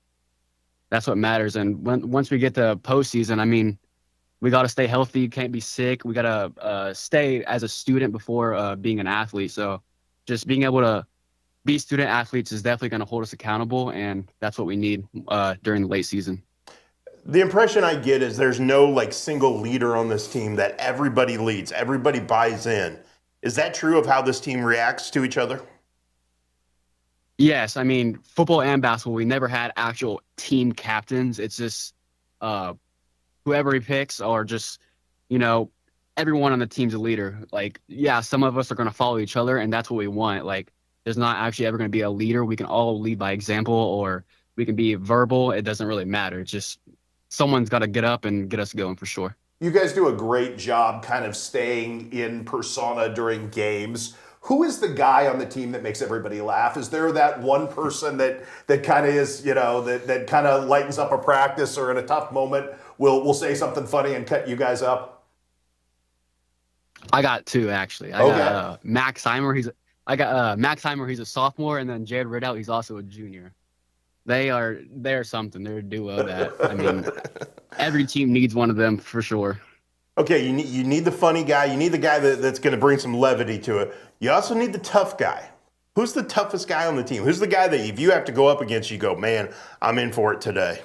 what matters. And once we get to postseason, I mean, we got to stay healthy. Can't be sick. We got to stay as a student before being an athlete. So just being able to be student athletes is definitely going to hold us accountable, and that's what we need during the late season. The impression I get is there's no like single leader on this team, that everybody leads, everybody buys in. Is that true of how this team reacts to each other? Yes, I mean, football and basketball, we never had actual team captains. It's just whoever he picks, or just, you know, everyone on the team's a leader. Like, yeah, some of us are going to follow each other, and that's what we want. Like, there's not actually ever going to be a leader. We can all lead by example, or we can be verbal. It doesn't really matter. It's just someone's got to get up and get us going for sure. You guys do a great job kind of staying in persona during games. Who is the guy on the team that makes everybody laugh? Is there that one person that kind of is, you know, that kind of lightens up a practice, or in a tough moment will say something funny and cut you guys up? I got two, actually. I got Max Heimer. Max Heimer. He's a sophomore, and then Jared Riddell. He's also a junior. They're something. They're a duo that, I mean, every team needs one of them for sure. Okay, you need the funny guy. You need the guy that's going to bring some levity to it. You also need the tough guy. Who's the toughest guy on the team? Who's the guy that if you have to go up against, you go, man, I'm in for it today?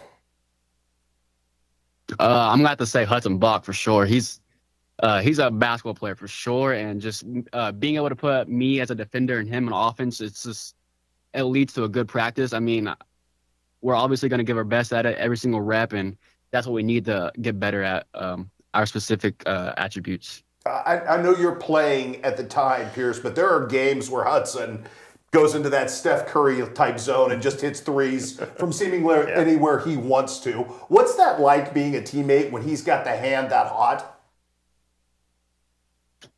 I'm going to have to say Hudson Bach for sure. He's a basketball player for sure, and just being able to put me as a defender and him on offense, it leads to a good practice. I mean, we're obviously going to give our best at it every single rep, and that's what we need to get better at, our specific attributes. I know you're playing at the time, Pierce, but there are games where Hudson goes into that Steph Curry type zone and just hits threes from seemingly anywhere he wants to. What's that like, being a teammate when he's got the hand that hot?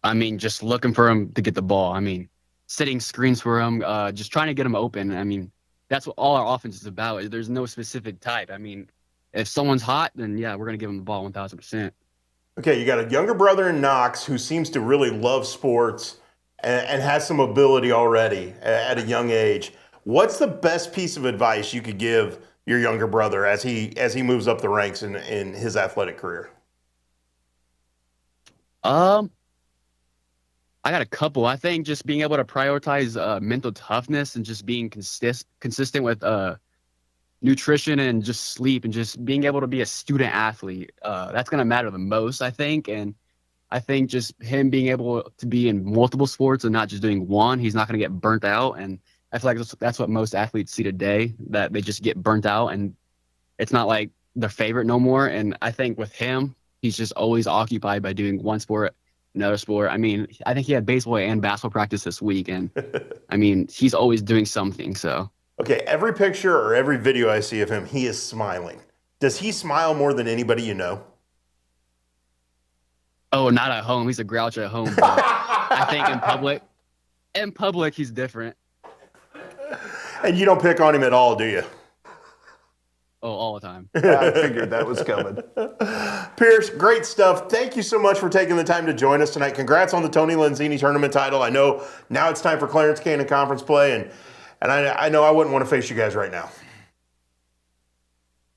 I mean, just looking for him to get the ball. I mean, setting screens for him, just trying to get him open. I mean, that's what all our offense is about. There's no specific type. I mean, if someone's hot, then yeah, we're going to give him the ball 1,000%. Okay, you got a younger brother in Knox who seems to really love sports and has some ability already at a young age. What's the best piece of advice you could give your younger brother as he moves up the ranks in his athletic career? I got a couple. I think just being able to prioritize mental toughness and just being consistent with nutrition and just sleep, and just being able to be a student athlete. That's going to matter the most, I think. And I think just him being able to be in multiple sports and not just doing one, he's not going to get burnt out. And I feel like that's what most athletes see today, that they just get burnt out and it's not like their favorite no more. And I think with him, he's just always occupied by doing one sport, another sport. I mean, I think he had baseball and basketball practice this week, and I mean, he's always doing something. So okay, every picture or every video I see of him, he is smiling. Does he smile more than anybody you know? Oh, not at home. He's a grouch at home. But I think in public, he's different. And you don't pick on him at all, do you? Oh, all the time. I figured that was coming. Pierce, great stuff. Thank you so much for taking the time to join us tonight. Congrats on the Tony Lanzini tournament title. I know now it's time for Clarence Cannon Conference play, and I know I wouldn't want to face you guys right now.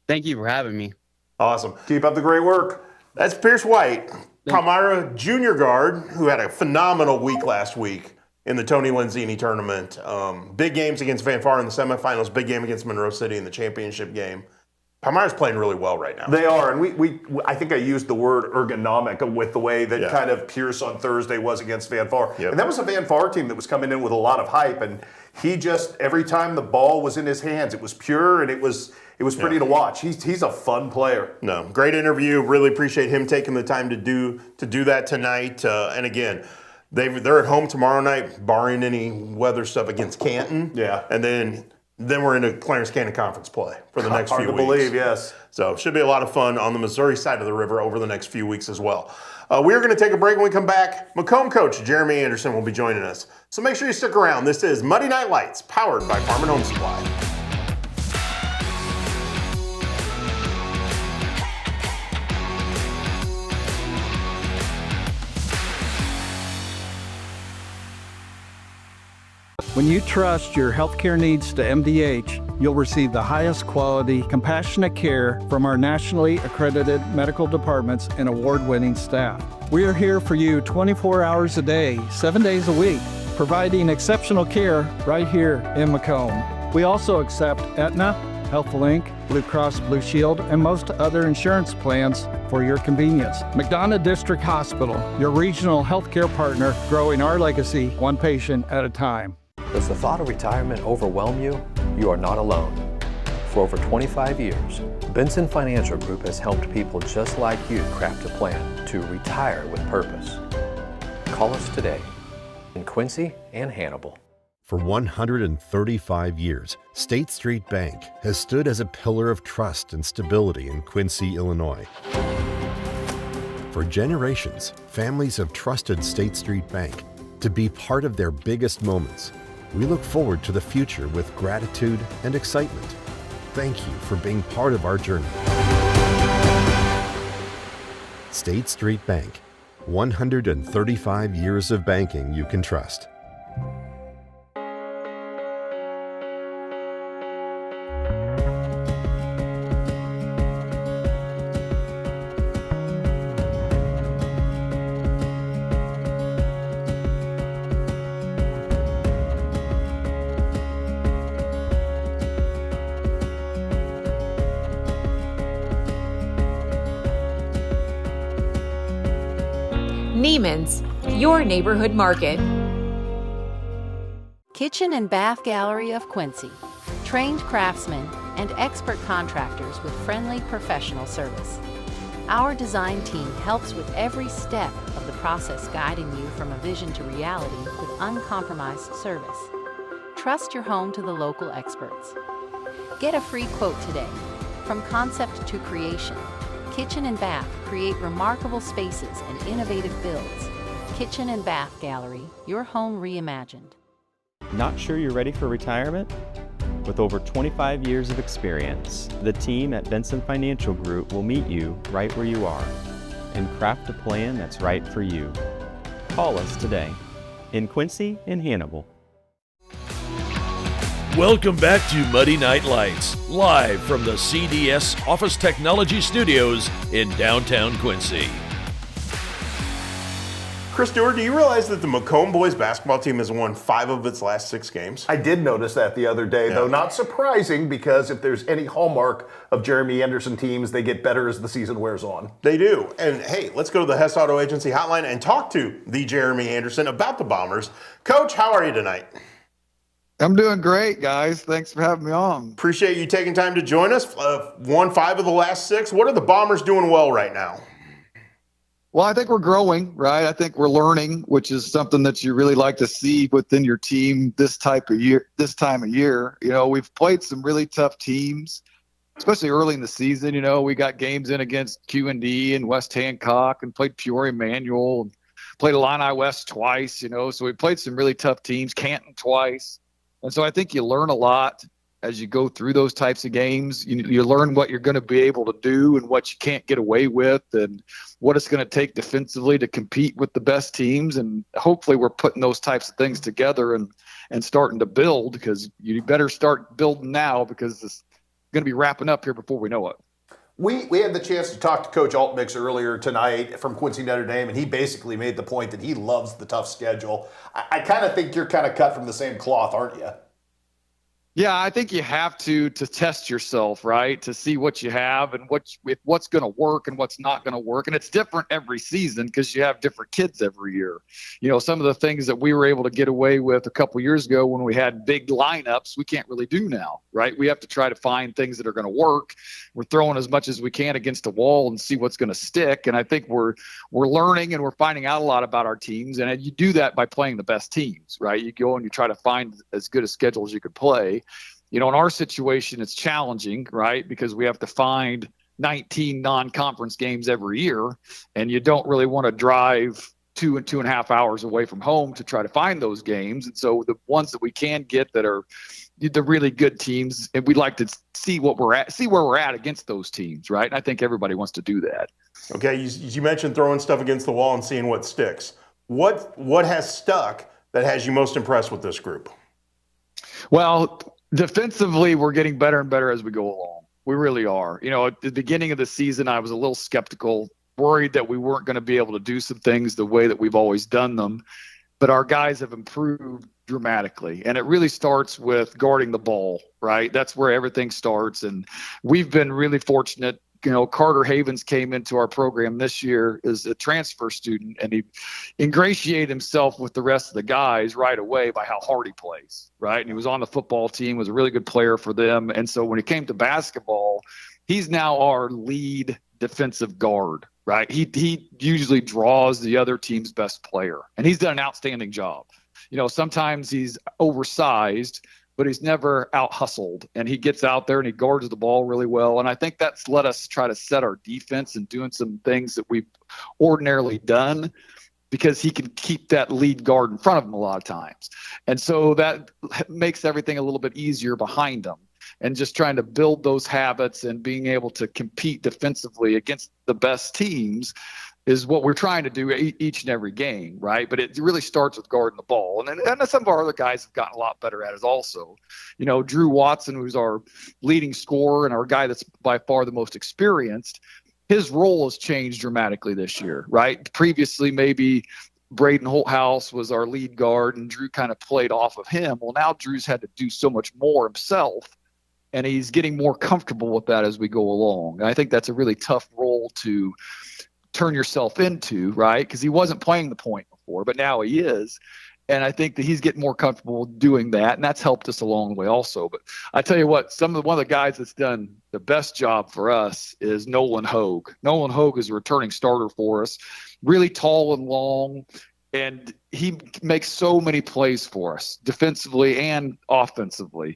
Thank you for having me. Awesome. Keep up the great work. That's Pierce White, Palmyra junior guard, who had a phenomenal week last week in the Tony Lanzini tournament. Big games against Van Far in the semifinals, big game against Monroe City in the championship game. Palmyra's playing really well right now. They are, and I think I used the word ergonomic with the way that kind of Pierce on Thursday was against Van Far. Yep. And that was a Van Far team that was coming in with a lot of hype, and he just, every time the ball was in his hands, it was pure, and it was pretty to watch. He's a fun player. No, great interview. Really appreciate him taking the time to do that tonight. And again, they're at home tomorrow night, barring any weather stuff, against Canton. Yeah. And then we're into Clarence Cannon Conference play for the next few weeks. Hard to believe, yes. So it should be a lot of fun on the Missouri side of the river over the next few weeks as well. We are going to take a break. When we come back, Macomb coach Jeremy Anderson will be joining us. So make sure you stick around. This is Monday Night Lights, powered by Farm and Home Supply. When you trust your healthcare needs to MDH, you'll receive the highest quality, compassionate care from our nationally accredited medical departments and award-winning staff. We are here for you 24 hours a day, 7 days a week, providing exceptional care right here in Macomb. We also accept Aetna, HealthLink, Blue Cross Blue Shield, and most other insurance plans for your convenience. McDonough District Hospital, your regional healthcare partner, growing our legacy one patient at a time. Does the thought of retirement overwhelm you? You are not alone. For over 25 years, Benson Financial Group has helped people just like you craft a plan to retire with purpose. Call us today in Quincy and Hannibal. For 135 years, State Street Bank has stood as a pillar of trust and stability in Quincy, Illinois. For generations, families have trusted State Street Bank to be part of their biggest moments. We look forward to the future with gratitude and excitement. Thank you for being part of our journey. State Street Bank, 135 years of banking you can trust. Neiman's, your neighborhood market. Kitchen and Bath Gallery of Quincy. Trained craftsmen and expert contractors with friendly professional service. Our design team helps with every step of the process, guiding you from a vision to reality with uncompromised service. Trust your home to the local experts. Get a free quote today. From concept to creation, Kitchen and Bath create remarkable spaces and innovative builds. Kitchen and Bath Gallery, your home reimagined. Not sure you're ready for retirement? With over 25 years of experience, the team at Benson Financial Group will meet you right where you are and craft a plan that's right for you. Call us today in Quincy and Hannibal. Welcome back to Muddy Night Lights, live from the CDS Office Technology Studios in downtown Quincy. Chris Stewart, do you realize that the Macomb boys basketball team has won 5 of its last 6 games? I did notice that the other day, though not surprising, because if there's any hallmark of Jeremy Anderson teams, they get better as the season wears on. They do. And hey, let's go to the Hess Auto Agency hotline and talk to the Jeremy Anderson about the Bombers. Coach, how are you tonight? I'm doing great, guys. Thanks for having me on. Appreciate you taking time to join us. Won 5 of the last 6. What are the Bombers doing well right now? Well, I think we're growing, right? I think we're learning, which is something that you really like to see within your team this time of year. You know, we've played some really tough teams, especially early in the season. You know, we got games in against Q&D and West Hancock and played Peoria Manual and played Illini West twice, you know. So we played some really tough teams, Canton twice. And so I think you learn a lot as you go through those types of games. You learn what you're going to be able to do and what you can't get away with and what it's going to take defensively to compete with the best teams. And hopefully we're putting those types of things together and starting to build, because you better start building now, because it's going to be wrapping up here before we know it. We had the chance to talk to Coach Altmix earlier tonight from Quincy Notre Dame, and he basically made the point that he loves the tough schedule. I kind of think you're kind of cut from the same cloth, aren't you? Yeah, I think you have to test yourself, right? To see what you have and what's going to work and what's not going to work. And it's different every season because you have different kids every year. You know, some of the things that we were able to get away with a couple years ago when we had big lineups, we can't really do now, right? We have to try to find things that are going to work. We're throwing as much as we can against the wall and see what's going to stick. And I think we're learning and we're finding out a lot about our teams. And you do that by playing the best teams, right? You go and you try to find as good a schedule as you could play. You know, in our situation, it's challenging, right? Because we have to find 19 non-conference games every year, and you don't really want to drive 2 and 2.5 hours away from home to try to find those games. And so the ones that we can get that are the really good teams, and we'd like to see where we're at against those teams, right? And I think everybody wants to do that. Okay, you mentioned throwing stuff against the wall and seeing what sticks. What has stuck that has you most impressed with this group? Well, defensively, we're getting better and better as we go along. We really are. You know, at the beginning of the season, I was a little skeptical, worried that we weren't going to be able to do some things the way that we've always done them. but our guys have improved dramatically. And it really starts with guarding the ball, right? That's where everything starts. And we've been really fortunate. Carter Havens came into our program this year as a transfer student, and he ingratiated himself with the rest of the guys right away by how hard he plays, right? And he was on the football team, was a really good player for them. And so when it came to basketball, he's now our lead defensive guard, right? He usually draws the other team's best player, and he's done an outstanding job. Sometimes he's oversized, but he's never out hustled, and he gets out there and he guards the ball really well. And I think that's let us try to set our defense and doing some things that we've ordinarily done, because he can keep that lead guard in front of him a lot of times. And so that makes everything a little bit easier behind him, and just trying to build those habits and being able to compete defensively against the best teams is what we're trying to do each and every game, right? But it really starts with guarding the ball. And some of our other guys have gotten a lot better at it also. Drew Watson, who's our leading scorer and our guy that's by far the most experienced, his role has changed dramatically this year, right? Previously, maybe Braden Holthouse was our lead guard and Drew kind of played off of him. Well, now Drew's had to do so much more himself, and he's getting more comfortable with that as we go along. And I think that's a really tough role to turn yourself into, right? Because he wasn't playing the point before, but now he is. And I think that he's getting more comfortable doing that, and that's helped us along the way also. But I tell you what, one of the guys that's done the best job for us is Nolan Hogue. Nolan Hogue is a returning starter for us, really tall and long, and he makes so many plays for us, defensively and offensively,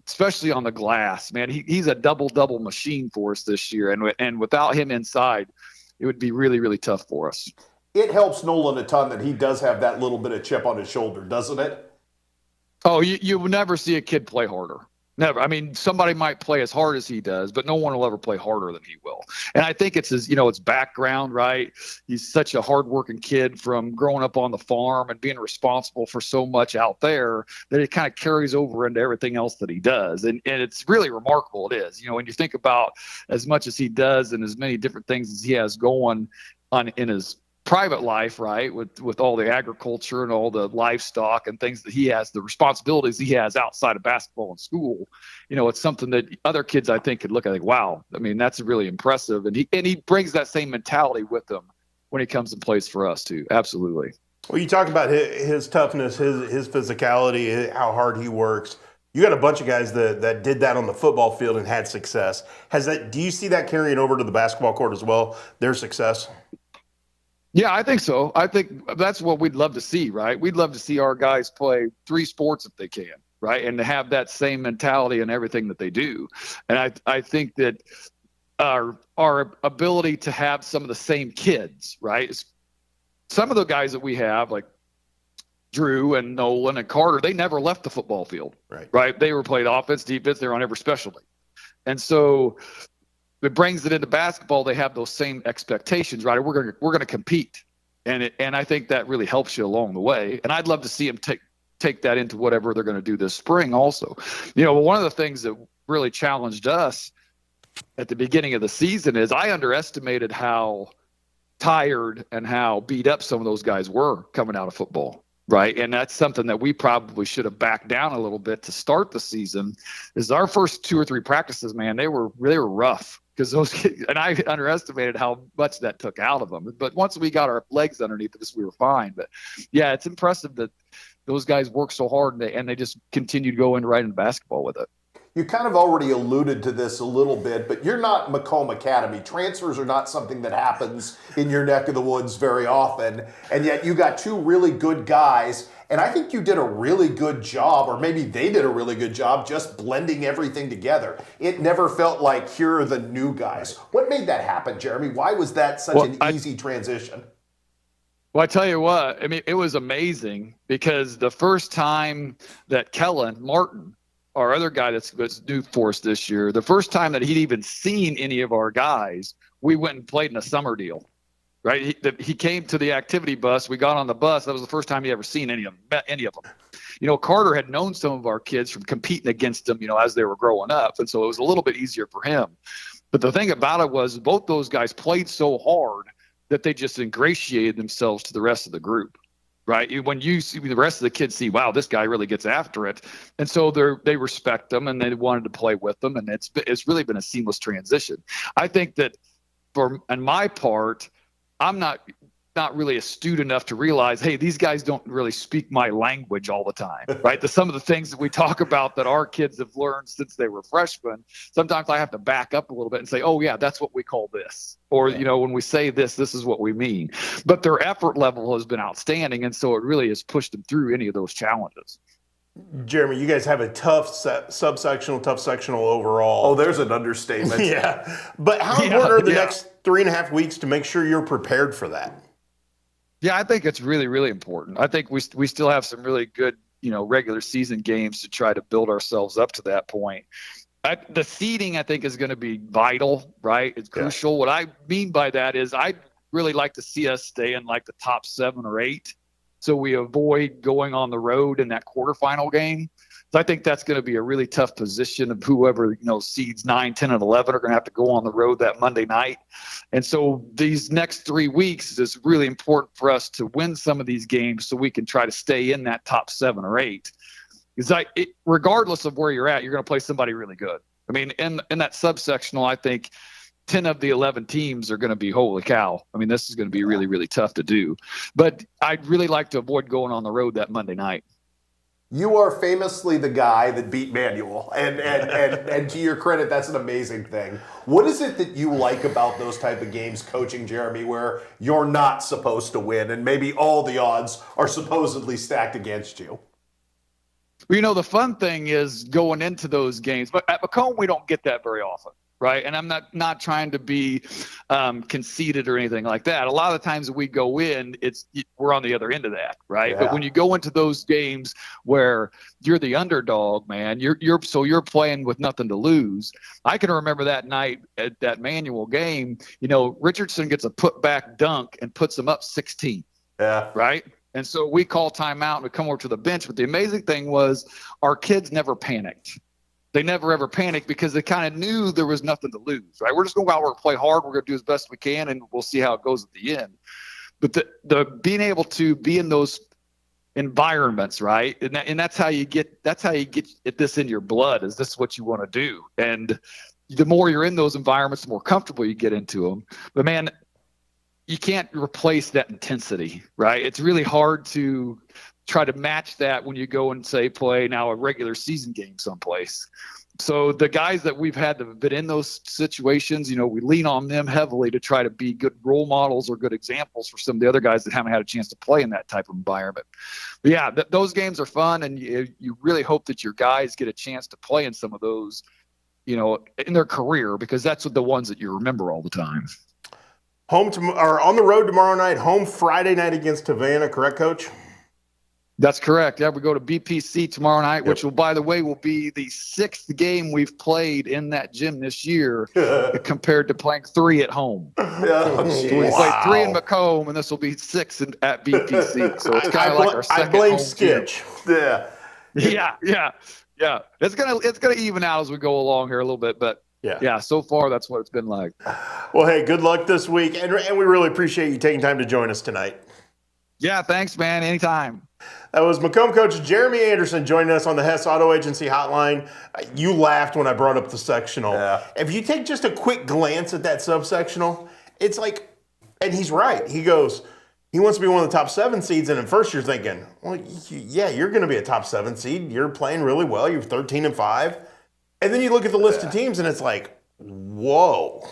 especially on the glass. Man, he's a double-double machine for us this year, and without him inside, it would be really, really tough for us. It helps Nolan a ton that he does have that little bit of chip on his shoulder, doesn't it? Oh, you will never see a kid play harder. Never. I mean, somebody might play as hard as he does, but no one will ever play harder than he will. And I think it's his background, right? He's such a hardworking kid from growing up on the farm and being responsible for so much out there that it kind of carries over into everything else that he does. And it's really remarkable. It is. When you think about as much as he does and as many different things as he has going on in his private life, right, with all the agriculture and all the livestock and things that he has, the responsibilities he has outside of basketball and school, it's something that other kids I think could look at like, wow, I mean, that's really impressive. And he brings that same mentality with him when he comes and plays for us too. Absolutely. Well, you talk about his toughness, his physicality, how hard he works. You got a bunch of guys that did that on the football field and had success. Do you see that carrying over to the basketball court as well, their success? Yeah, I think so. I think that's what we'd love to see, right? We'd love to see our guys play 3 sports if they can, right? And to have that same mentality in everything that they do. And I think that our ability to have some of the same kids, right? Some of the guys that we have, like Drew and Nolan and Carter, they never left the football field, right? They were played offense, defense, they were on every specialty. And so it brings it into basketball. They have those same expectations, right? We're going to compete, and I think that really helps you along the way. And I'd love to see them take that into whatever they're going to do this spring. Also, one of the things that really challenged us at the beginning of the season is I underestimated how tired and how beat up some of those guys were coming out of football. Right. And that's something that we probably should have backed down a little bit to start the season. Is our first 2 or 3 practices, man, they were rough. Because those kids, and I underestimated how much that took out of them. But once we got our legs underneath us, we were fine. But yeah, it's impressive that those guys work so hard and they just continue to go in right in basketball with it. You kind of already alluded to this a little bit, but you're not Macomb Academy. Transfers are not something that happens in your neck of the woods very often. And yet you got 2 really good guys. And I think you did a really good job, or maybe they did a really good job, just blending everything together. It never felt like, here are the new guys. What made that happen, Jeremy? Why was that such an easy transition? Well, I tell you what, I mean, it was amazing because the first time that Kellen Martin, our other guy that's new for us this year, the first time that he'd even seen any of our guys, we went and played in a summer deal. Right, he came to the activity bus. We got on the bus. That was the first time he ever seen any of them. Met any of them. Carter had known some of our kids from competing against them, as they were growing up, and so it was a little bit easier for him. But the thing about it was both those guys played so hard that they just ingratiated themselves to the rest of the group. right? When you see the rest of the kids see, wow, this guy really gets after it. And so they respect them and they wanted to play with them. And it's really been a seamless transition. I think that on my part, I'm not really astute enough to realize, hey, these guys don't really speak my language all the time, right? Some of the things that we talk about that our kids have learned since they were freshmen, sometimes I have to back up a little bit and say, oh yeah, that's what we call this. Or, when we say this is what we mean. But their effort level has been outstanding. And so it really has pushed them through any of those challenges. Jeremy, you guys have a tough subsectional, tough sectional overall. Oh, there's an understatement. Yeah. But how important are the next 3.5 weeks to make sure you're prepared for that? Yeah, I think it's really, really important. I think we still have some really good, regular season games to try to build ourselves up to that point. The seeding, I think, is going to be vital, right? It's crucial. What I mean by that is I'd really like to see us stay in like the top 7 or 8 so we avoid going on the road in that quarterfinal game. So I think that's going to be a really tough position of whoever, seeds 9, 10, and 11 are going to have to go on the road that Monday night. And so these next 3 weeks is really important for us to win some of these games so we can try to stay in that top 7 or 8. Because regardless of where you're at, you're going to play somebody really good. I mean, in that subsectional, I think 10 of the 11 teams are going to be, holy cow. I mean, this is going to be really, really tough to do. But I'd really like to avoid going on the road that Monday night. You are famously the guy that beat Manual, and to your credit, that's an amazing thing. What is it that you like about those type of games, coaching, Jeremy, where you're not supposed to win and maybe all the odds are supposedly stacked against you? Well, the fun thing is going into those games, but at Macomb, we don't get that very often. Right. And I'm not trying to be conceited or anything like that. A lot of the times that we go in, we're on the other end of that. Right. Yeah. But when you go into those games where you're the underdog, man, you're playing with nothing to lose. I can remember that night at that Manual game, Richardson gets a putback dunk and puts them up 16. Yeah. Right. And so we call timeout and we come over to the bench. But the amazing thing was our kids never panicked. They never ever panicked because they kind of knew there was nothing to lose, right? We're just going to go out there and play hard. We're going to do as best we can, and we'll see how it goes at the end. But the being able to be in those environments, right? And that's how you get this in your blood. Is this what you want to do? And the more you're in those environments, the more comfortable you get into them. But man, you can't replace that intensity, right? It's really hard to try to match that when you go and say play now a regular season game someplace. So the guys that we've had that have been in those situations, we lean on them heavily to try to be good role models or good examples for some of the other guys that haven't had a chance to play in that type of environment. But yeah, those games are fun, and you really hope that your guys get a chance to play in some of those, in their career, because that's the ones that you remember all the time. On the road tomorrow night, home Friday night against Havana, correct, Coach? That's correct. Yeah, we go to BPC tomorrow night, which will, by the way, will be the 6th game we've played in that gym this year compared to playing 3 at home. We played 3 in Macomb, and this will be 6 at BPC. So it's kind of like our second. I blame Skitch. Yeah. It's gonna even out as we go along here a little bit, but yeah. So far that's what it's been like. Well, hey, good luck this week, and we really appreciate you taking time to join us tonight. Yeah, thanks, man. Anytime. That was Macomb coach Jeremy Anderson joining us on the Hess Auto Agency hotline. You laughed when I brought up the sectional. Yeah. If you take just a quick glance at that subsectional, it's like, and he's right. He goes, he wants to be one of the top 7 seeds, and at first you're thinking, well, yeah, you're going to be a top 7 seed. You're playing really well. You're 13-5. And then you look at the list of teams, and it's like, whoa.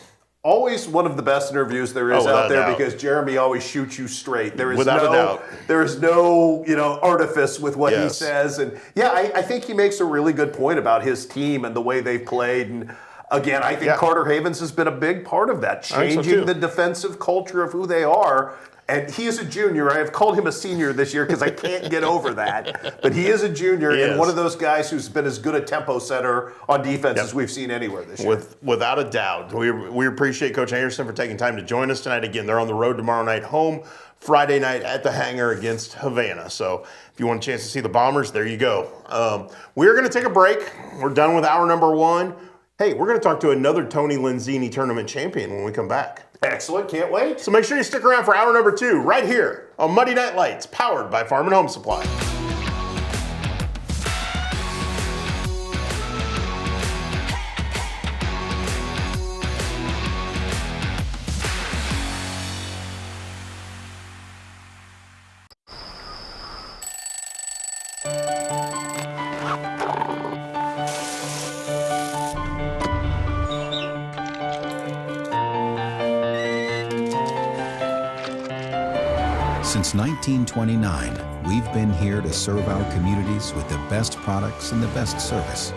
Always one of the best interviews there is out there because Jeremy always shoots you straight. There is without a doubt. There is no artifice with what he says. And yeah, I think he makes a really good point about his team and the way they've played. And again, I think Carter Havens has been a big part of that, changing the defensive culture of who they are. And he is a junior. I have called him a senior this year because I can't get over that. But he is a junior and one of those guys who's been as good a tempo setter on defense as we've seen anywhere this year. Without a doubt. We appreciate Coach Anderson for taking time to join us tonight. Again, they're on the road tomorrow night, home Friday night at the Hangar against Havana. So if you want a chance to see the Bombers, there you go. We're going to take a break. We're done with hour number 1. Hey, we're going to talk to another Tony Lenzini tournament champion when we come back. Excellent. Can't wait. So make sure you stick around for hour number 2 right here on Monday Night Lights, powered by Farm and Home Supply. Since 1929, we've been here to serve our communities with the best products and the best service.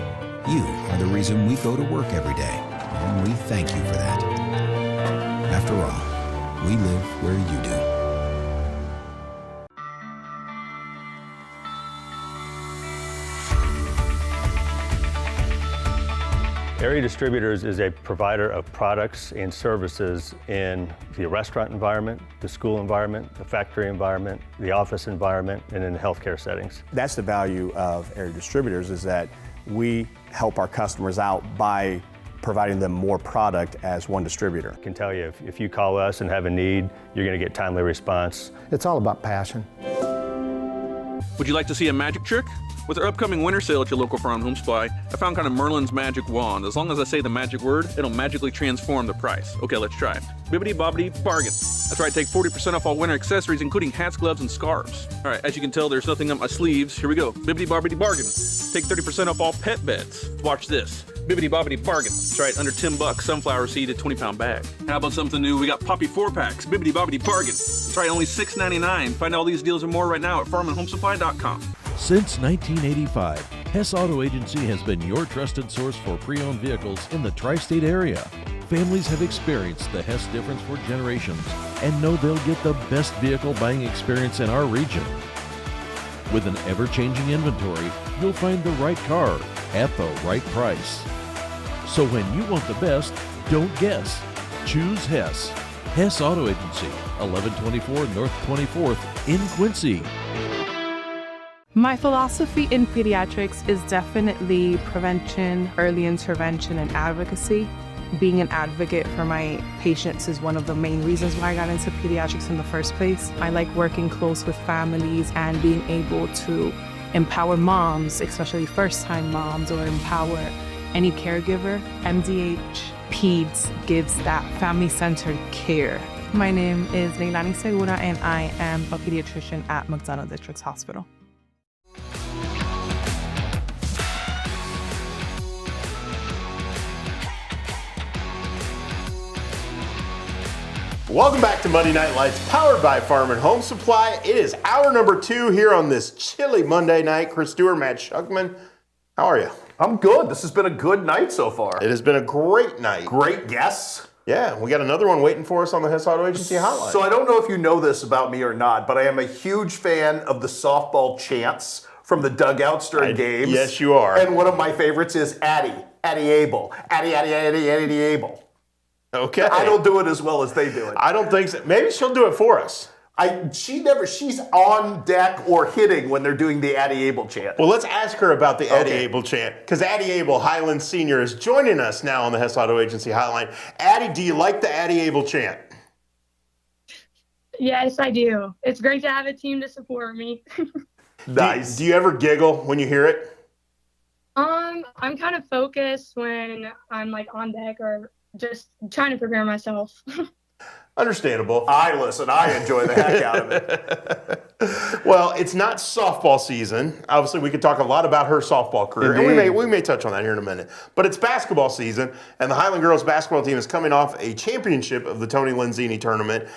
You are the reason we go to work every day, and we thank you for that. After all, we live where you do. Area Distributors is a provider of products and services in the restaurant environment, the school environment, the factory environment, the office environment, and in the healthcare settings. That's the value of Area Distributors, is that we help our customers out by providing them more product as one distributor. I can tell you, if you call us and have a need, you're going to get timely response. It's all about passion. Would you like to see a magic trick? With our upcoming winter sale at your local Farm Home Supply, I found kind of Merlin's magic wand. As long as I say the magic word, it'll magically transform the price. Okay, let's try it. Bibbidi bobbidi bargain. That's right, take 40% off all winter accessories, including hats, gloves, and scarves. All right, as you can tell, there's nothing up my sleeves. Here we go. Bibbidi bobbidi bargain. Take 30% off all pet beds. Watch this. Bibbidi bobbidi bargain. That's right, under $10, sunflower seed, a 20-pound bag. How about something new? We got Poppy 4-packs. Bibbidi bobbidi bargain. That's right, only $6.99. Find all these deals and more right now at farmandhomasupply.com. Since 1985, Hess Auto Agency has been your trusted source for pre-owned vehicles in the tri-state area. Families have experienced the Hess difference for generations and know they'll get the best vehicle buying experience in our region. With an ever-changing inventory, you'll find the right car at the right price. So when you want the best, don't guess. Choose Hess. Hess Auto Agency, 1124 North 24th in Quincy. My philosophy in pediatrics is definitely prevention, early intervention, and advocacy. Being an advocate for my patients is one of the main reasons why I got into pediatrics in the first place. I like working close with families and being able to empower moms, especially first-time moms, or empower any caregiver. MDH Peds gives that family-centered care. My name is Leilani Segura, and I am a pediatrician at McDonough Districts Hospital. Welcome back to Monday Night Lights, powered by Farm and Home Supply. It is hour number 2 here on this chilly Monday night. Chris Stewart, Matt Schuckman, how are you? I'm good. This has been a good night so far. It has been a great night. Great guests. Yeah, we got another one waiting for us on the Hess Auto Agency hotline. So I don't know if you know this about me or not, but I am a huge fan of the softball chants from the dugouts during games. Yes, you are. And one of my favorites is Addie Abel. Addie Abel. Okay. I don't do it as well as they do it. I don't think so. Maybe she'll do it for us. She's on deck or hitting when they're doing the Addie Abel chant. Well, let's ask her about the Addie Abel chant, because Addie Abel, Highland Senior, is joining us now on the Hess Auto Agency hotline. Addie, do you like the Addie Abel chant? Yes, I do. It's great to have a team to support me. Nice. Do you ever giggle when you hear it? I'm kind of focused when I'm like on deck or just trying to prepare myself. Understandable. I enjoy the heck out of it. Well, it's not softball season. Obviously, we could talk a lot about her softball career, and we may touch on that here in a minute. But it's basketball season, and the Highland Girls basketball team is coming off a championship of the Tony Lenzini tournament.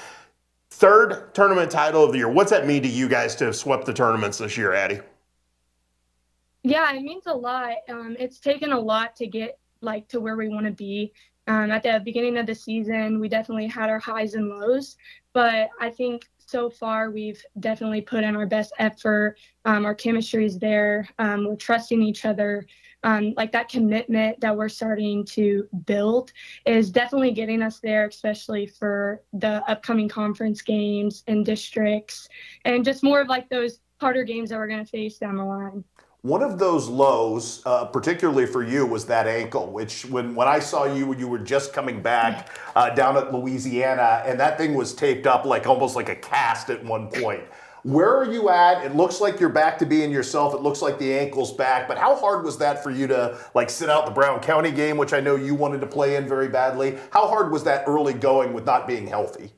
3rd tournament title of the year. What's that mean to you guys to have swept the tournaments this year, Addie? Yeah, it means a lot. It's taken a lot to get to where we want to be. At the beginning of the season, we definitely had our highs and lows, but I think so far we've definitely put in our best effort. Our chemistry is there. We're trusting each other. That commitment that we're starting to build is definitely getting us there, especially for the upcoming conference games and districts, and just more of those harder games that we're going to face down the line. One of those lows, particularly for you, was that ankle, which when I saw you when you were just coming back down at Louisiana, and that thing was taped up like almost like a cast at one point. Where are you at? It looks like you're back to being yourself. It looks like the ankle's back. But how hard was that for you to like sit out the Brown County game, which I know you wanted to play in very badly? How hard was that early going with not being healthy?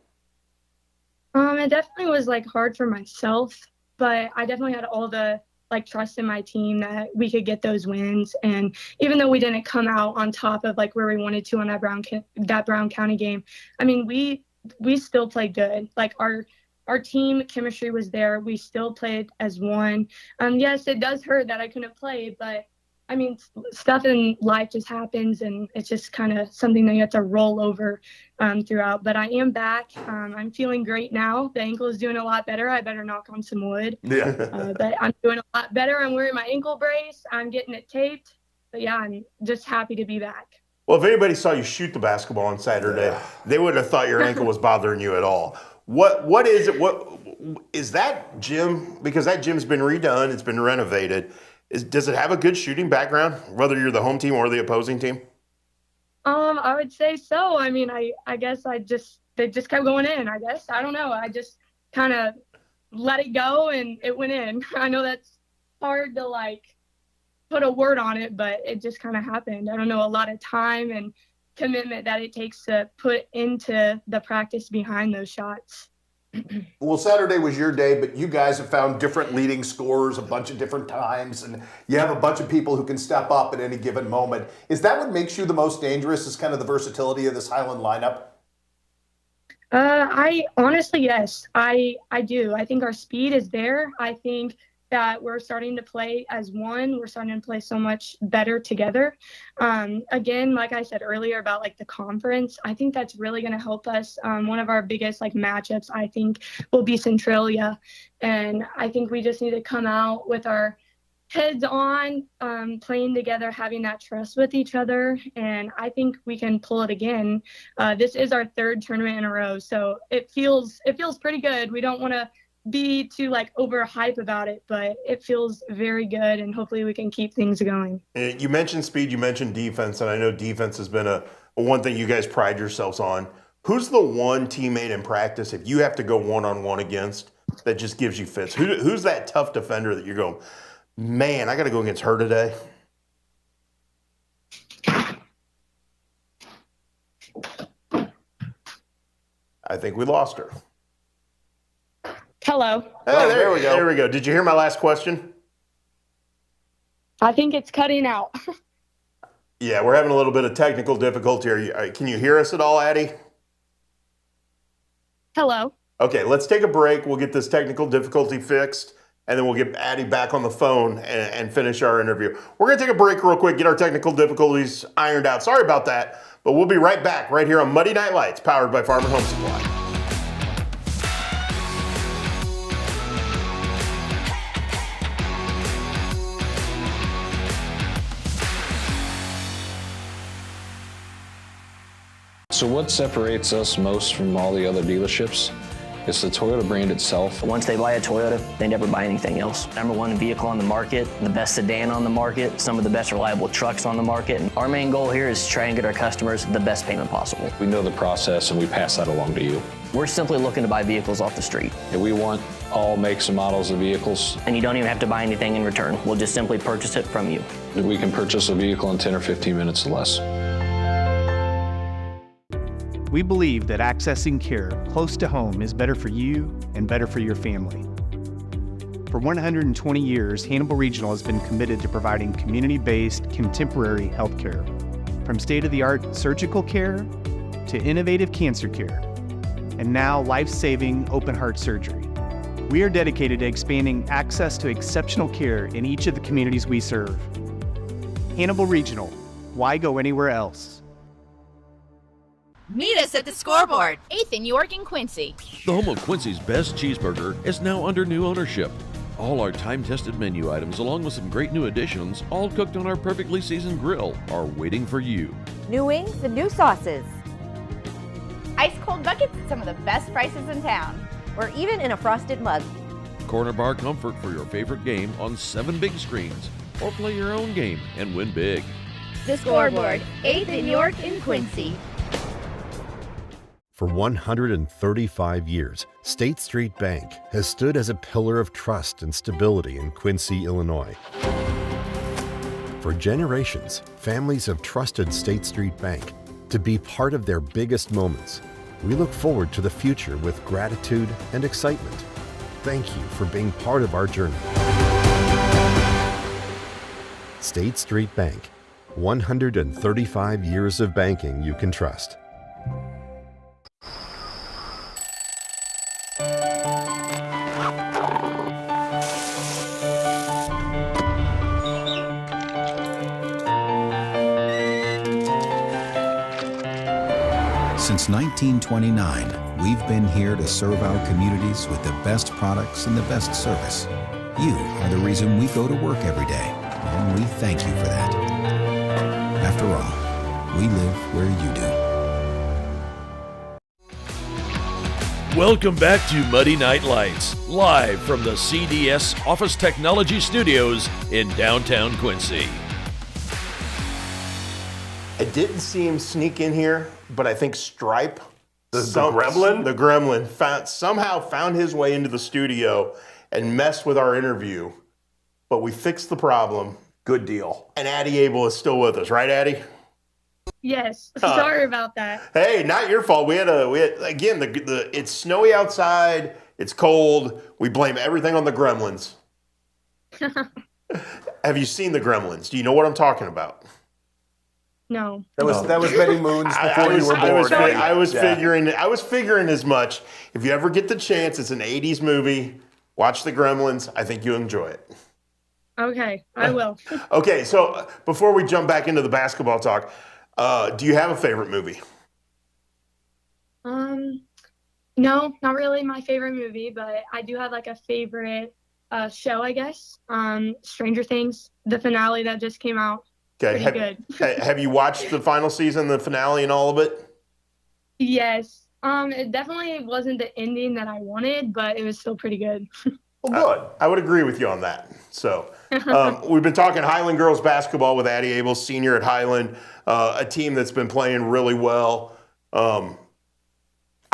It definitely was like hard for myself, but I definitely had all the like trust in my team that we could get those wins. And even though we didn't come out on top of like where we wanted to on that Brown County game, I mean, we still played good. Like our team chemistry was there. We still played as one. Yes, it does hurt that I couldn't play, but I mean, stuff in life just happens, and it's just kind of something that you have to roll over throughout. But I am back. I'm feeling great now. The ankle is doing a lot better. I better knock on some wood. Yeah. But I'm doing a lot better. I'm wearing my ankle brace. I'm getting it taped. But yeah, I'm just happy to be back. Well, if anybody saw you shoot the basketball on Saturday, they would have thought your ankle was bothering you at all. What is it? What is that gym? Because that gym's been redone. It's been renovated. Does it have a good shooting background, whether you're the home team or the opposing team? I would say so. I mean, I guess they just kept going in, I guess. I don't know. I just kind of let it go and it went in. I know that's hard to like put a word on it, but it just kind of happened. I don't know, a lot of time and commitment that it takes to put into the practice behind those shots. Well, Saturday was your day, but you guys have found different leading scorers a bunch of different times, and you have a bunch of people who can step up at any given moment. Is that what makes you the most dangerous, is kind of the versatility of this Highland lineup? I honestly, yes, I do. I think our speed is there. I think that we're starting to play as one. We're starting to play so much better together. Again, like I said earlier about like the conference, I think that's really going to help us. One of our biggest like matchups, I think, will be Centralia. And I think we just need to come out with our heads on, playing together, having that trust with each other. And I think we can pull it again. This is our third tournament in a row. So it feels pretty good. We don't want to be too like overhype about it, but it feels very good, and hopefully we can keep things going. You mentioned speed, you mentioned defense, and I know defense has been a one thing you guys pride yourselves on. Who's the one teammate in practice, if you have to go one-on-one against, that just gives you fits? Who's that tough defender that you're going, man, I got to go against her today? I think we lost her. Hello. Hey, there we go. There we go. Did you hear my last question? I think it's cutting out. Yeah, we're having a little bit of technical difficulty. Can you hear us at all, Addie? Hello. Okay, let's take a break. We'll get this technical difficulty fixed, and then we'll get Addie back on the phone and finish our interview. We're going to take a break real quick, get our technical difficulties ironed out. Sorry about that, but we'll be right back right here on Muddy Night Lights, powered by Farm & Home Supply. So what separates us most from all the other dealerships is the Toyota brand itself. Once they buy a Toyota, they never buy anything else. Number one vehicle on the market, the best sedan on the market, some of the best reliable trucks on the market. And our main goal here is to try and get our customers the best payment possible. We know the process and we pass that along to you. We're simply looking to buy vehicles off the street. And we want all makes and models of vehicles. And you don't even have to buy anything in return. We'll just simply purchase it from you. We can purchase a vehicle in 10 or 15 minutes or less. We believe that accessing care close to home is better for you and better for your family. For 120 years, Hannibal Regional has been committed to providing community-based, contemporary health care. From state-of-the-art surgical care to innovative cancer care, and now life-saving open-heart surgery. We are dedicated to expanding access to exceptional care in each of the communities we serve. Hannibal Regional, why go anywhere else? Meet us at the Scoreboard, 8th in York and Quincy. The home of Quincy's best cheeseburger is now under new ownership. All our time-tested menu items, along with some great new additions, all cooked on our perfectly seasoned grill, are waiting for you. New wings and new sauces. Ice cold buckets, some of the best prices in town. Or even in a frosted mug. Corner bar comfort for your favorite game on 7 big screens, or play your own game and win big. The Scoreboard, 8th in York and Quincy. For 135 years, State Street Bank has stood as a pillar of trust and stability in Quincy, Illinois. For generations, families have trusted State Street Bank to be part of their biggest moments. We look forward to the future with gratitude and excitement. Thank you for being part of our journey. State Street Bank, 135 years of banking you can trust. Since 1929, we've been here to serve our communities with the best products and the best service. You are the reason we go to work every day, and we thank you for that. After all, we live where you do. Welcome back to Muddy Night Lights, live from the CDS Office Technology Studios in downtown Quincy. I didn't see him sneak in here, but I think Stripe, the gremlin, somehow found his way into the studio and messed with our interview. But we fixed the problem. Good deal. And Addie Abel is still with us, right, Addie? Yes. Sorry about that. Hey, not your fault. We had again, it's snowy outside. It's cold. We blame everything on the gremlins. Have you seen the gremlins? Do you know what I'm talking about? No. That was many moons before you were born. I was figuring as much. If you ever get the chance, it's an 80s movie. Watch the Gremlins. I think you'll enjoy it. Okay, I will. Okay, so before we jump back into the basketball talk, do you have a favorite movie? No, not really my favorite movie, but I do have like a favorite show, I guess. Stranger Things, the finale that just came out. Okay, pretty good. Have you watched the final season, the finale, and all of it? Yes. It definitely wasn't the ending that I wanted, but it was still pretty good. Well, good. I would agree with you on that. So we've been talking Highland girls basketball with Addie Abel, senior at Highland, a team that's been playing really well.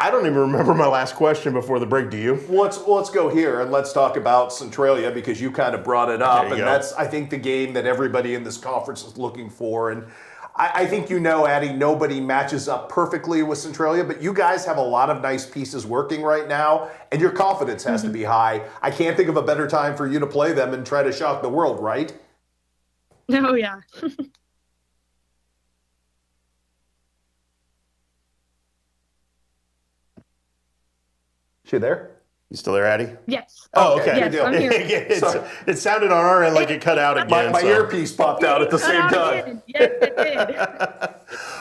I don't even remember my last question before the break. Do you? Well, let's go here and let's talk about Centralia because you kind of brought it up. And that's, I think, the game that everybody in this conference is looking for. And I think Addie, nobody matches up perfectly with Centralia, but you guys have a lot of nice pieces working right now, and your confidence has to be high. I can't think of a better time for you to play them and try to shock the world, right? Oh, yeah. She there? You still there, Addie? Yes. Oh, okay. Yes, I'm here. It sounded on our end like it cut out again. My earpiece popped out at the same time. Yes, it did.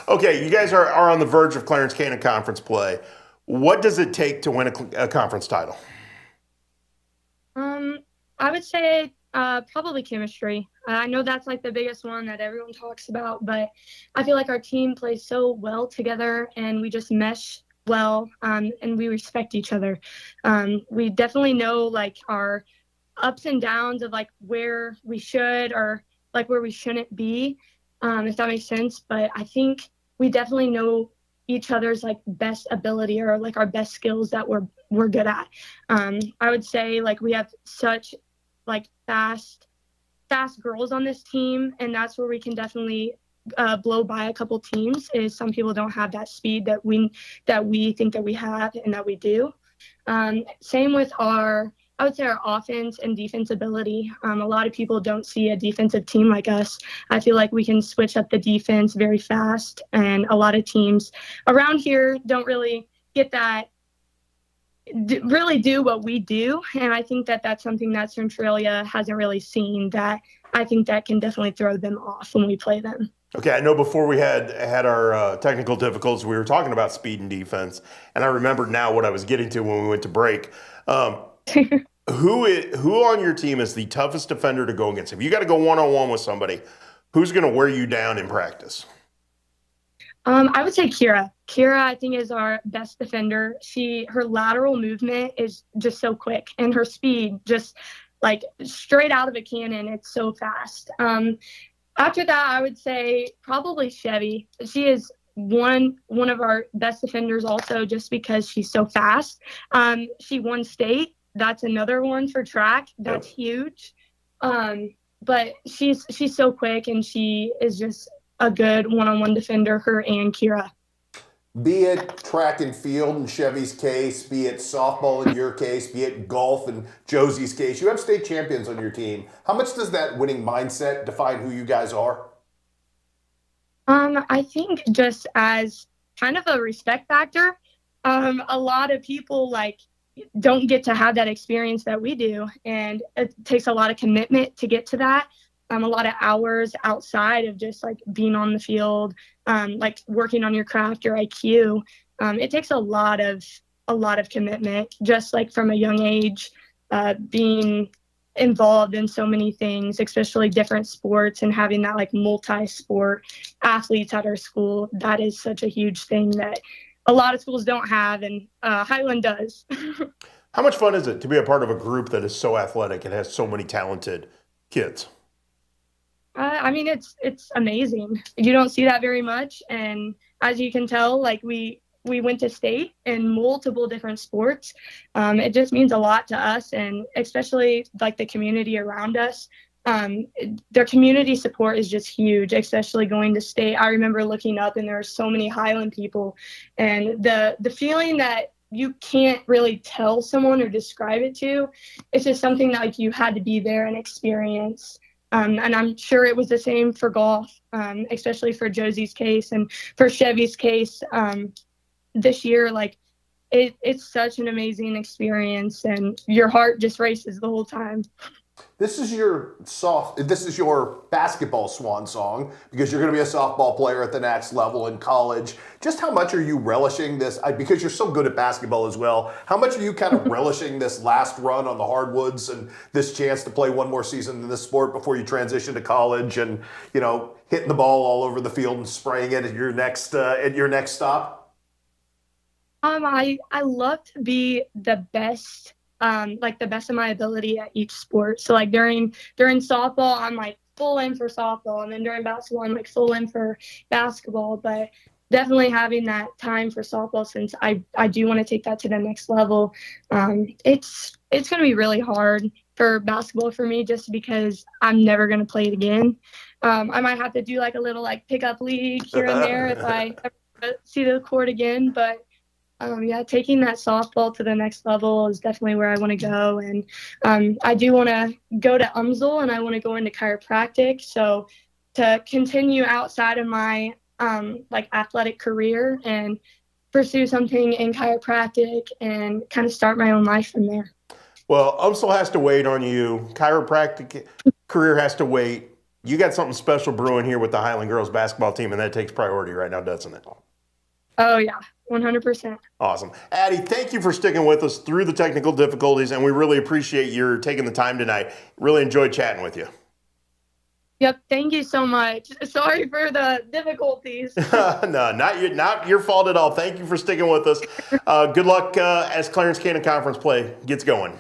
Okay, you guys are on the verge of Clarence Cannon Conference play. What does it take to win a conference title? I would say probably chemistry. I know that's like the biggest one that everyone talks about, but I feel like our team plays so well together and we just mesh well, and we respect each other. We definitely know like our ups and downs of like where we should or like where we shouldn't be, if that makes sense. But I think we definitely know each other's like best ability or like our best skills that we're good at. I would say like we have such like fast girls on this team, and that's where we can definitely blow by a couple teams. Is some people don't have that speed that we think that we have and that we do. Same with I would say our offense and defense ability. A lot of people don't see a defensive team like us. I feel like we can switch up the defense very fast, and a lot of teams around here don't really get that, really do what we do. And I think that that's something that Centralia hasn't really seen, that I think that can definitely throw them off when we play them. Okay, I know before we had our technical difficulties, we were talking about speed and defense, and I remembered now what I was getting to when we went to break. Who on your team is the toughest defender to go against? If you got to go one-on-one with somebody, who's going to wear you down in practice? I would say Kira. Kira, I think, is our best defender. Her lateral movement is just so quick, and her speed, just like straight out of a cannon, it's so fast. After that, I would say probably Chevy. She is one of our best defenders also, just because she's so fast. She won state. That's another one for track. That's huge. But she's so quick, and she is just a good one-on-one defender, her and Kira. Be it track and field in Chevy's case, be it softball in your case, be it golf in Josie's case, you have state champions on your team. How much does that winning mindset define who you guys are? I think just as kind of a respect factor. A lot of people don't get to have that experience that we do, and it takes a lot of commitment to get to that. A lot of hours outside of just being on the field, working on your craft, your IQ. It takes a lot of commitment, just from a young age, being involved in so many things, especially different sports, and having that multi-sport athletes at our school. That is such a huge thing that a lot of schools don't have, and Highland does. How much fun is it to be a part of a group that is so athletic and has so many talented kids? It's amazing. You don't see that very much, and as you can tell, we went to state in multiple different sports. It just means a lot to us, and especially the community around us. Their community support is just huge, especially going to state. I remember looking up, and there are so many Highland people, and the feeling that you can't really tell someone or describe it to, it's just something that you had to be there and experience. And I'm sure it was the same for golf, especially for Josie's case and for Chevy's case. This year, it's such an amazing experience, and your heart just races the whole time. This is your basketball swan song, because you're going to be a softball player at the next level in college. Just how much are you relishing this? Because you're so good at basketball as well. How much are you kind of relishing this last run on the hardwoods and this chance to play one more season in this sport before you transition to college and, hitting the ball all over the field and spraying it at your next stop? I love to be the best. The best of my ability at each sport. So during softball, I'm full in for softball, and then during basketball, I'm full in for basketball. But definitely having that time for softball, since I do want to take that to the next level. It's going to be really hard for basketball for me, just because I'm never going to play it again. I might have to do a little pickup league here and there if I ever see the court again, but taking that softball to the next level is definitely where I want to go. And I do want to go to UMSL, and I want to go into chiropractic. So to continue outside of my athletic career and pursue something in chiropractic and kind of start my own life from there. Well, UMSL has to wait on you. Chiropractic career has to wait. You got something special brewing here with the Highland girls basketball team, and that takes priority right now, doesn't it? Oh, yeah. 100%. Awesome. Addie, thank you for sticking with us through the technical difficulties, and we really appreciate your taking the time tonight. Really enjoyed chatting with you. Yep, thank you so much. Sorry for the difficulties. No, not your fault at all. Thank you for sticking with us. Good luck as Clarence Cannon Conference play gets going.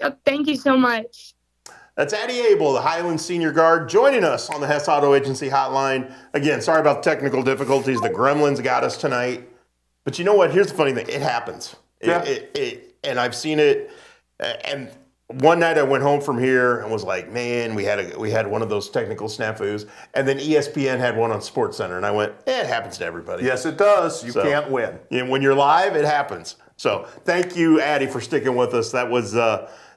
Yep, thank you so much. That's Addie Abel, the Highland Senior Guard, joining us on the Hess Auto Agency hotline. Again, sorry about the technical difficulties. The gremlins got us tonight. But you know what? Here's the funny thing. It happens. And I've seen it. And one night I went home from here and was like, man, we had one of those technical snafus. And then ESPN had one on SportsCenter. And I went, it happens to everybody. Yes, it does. You can't win. And when you're live, it happens. So thank you, Addie, for sticking with us. That was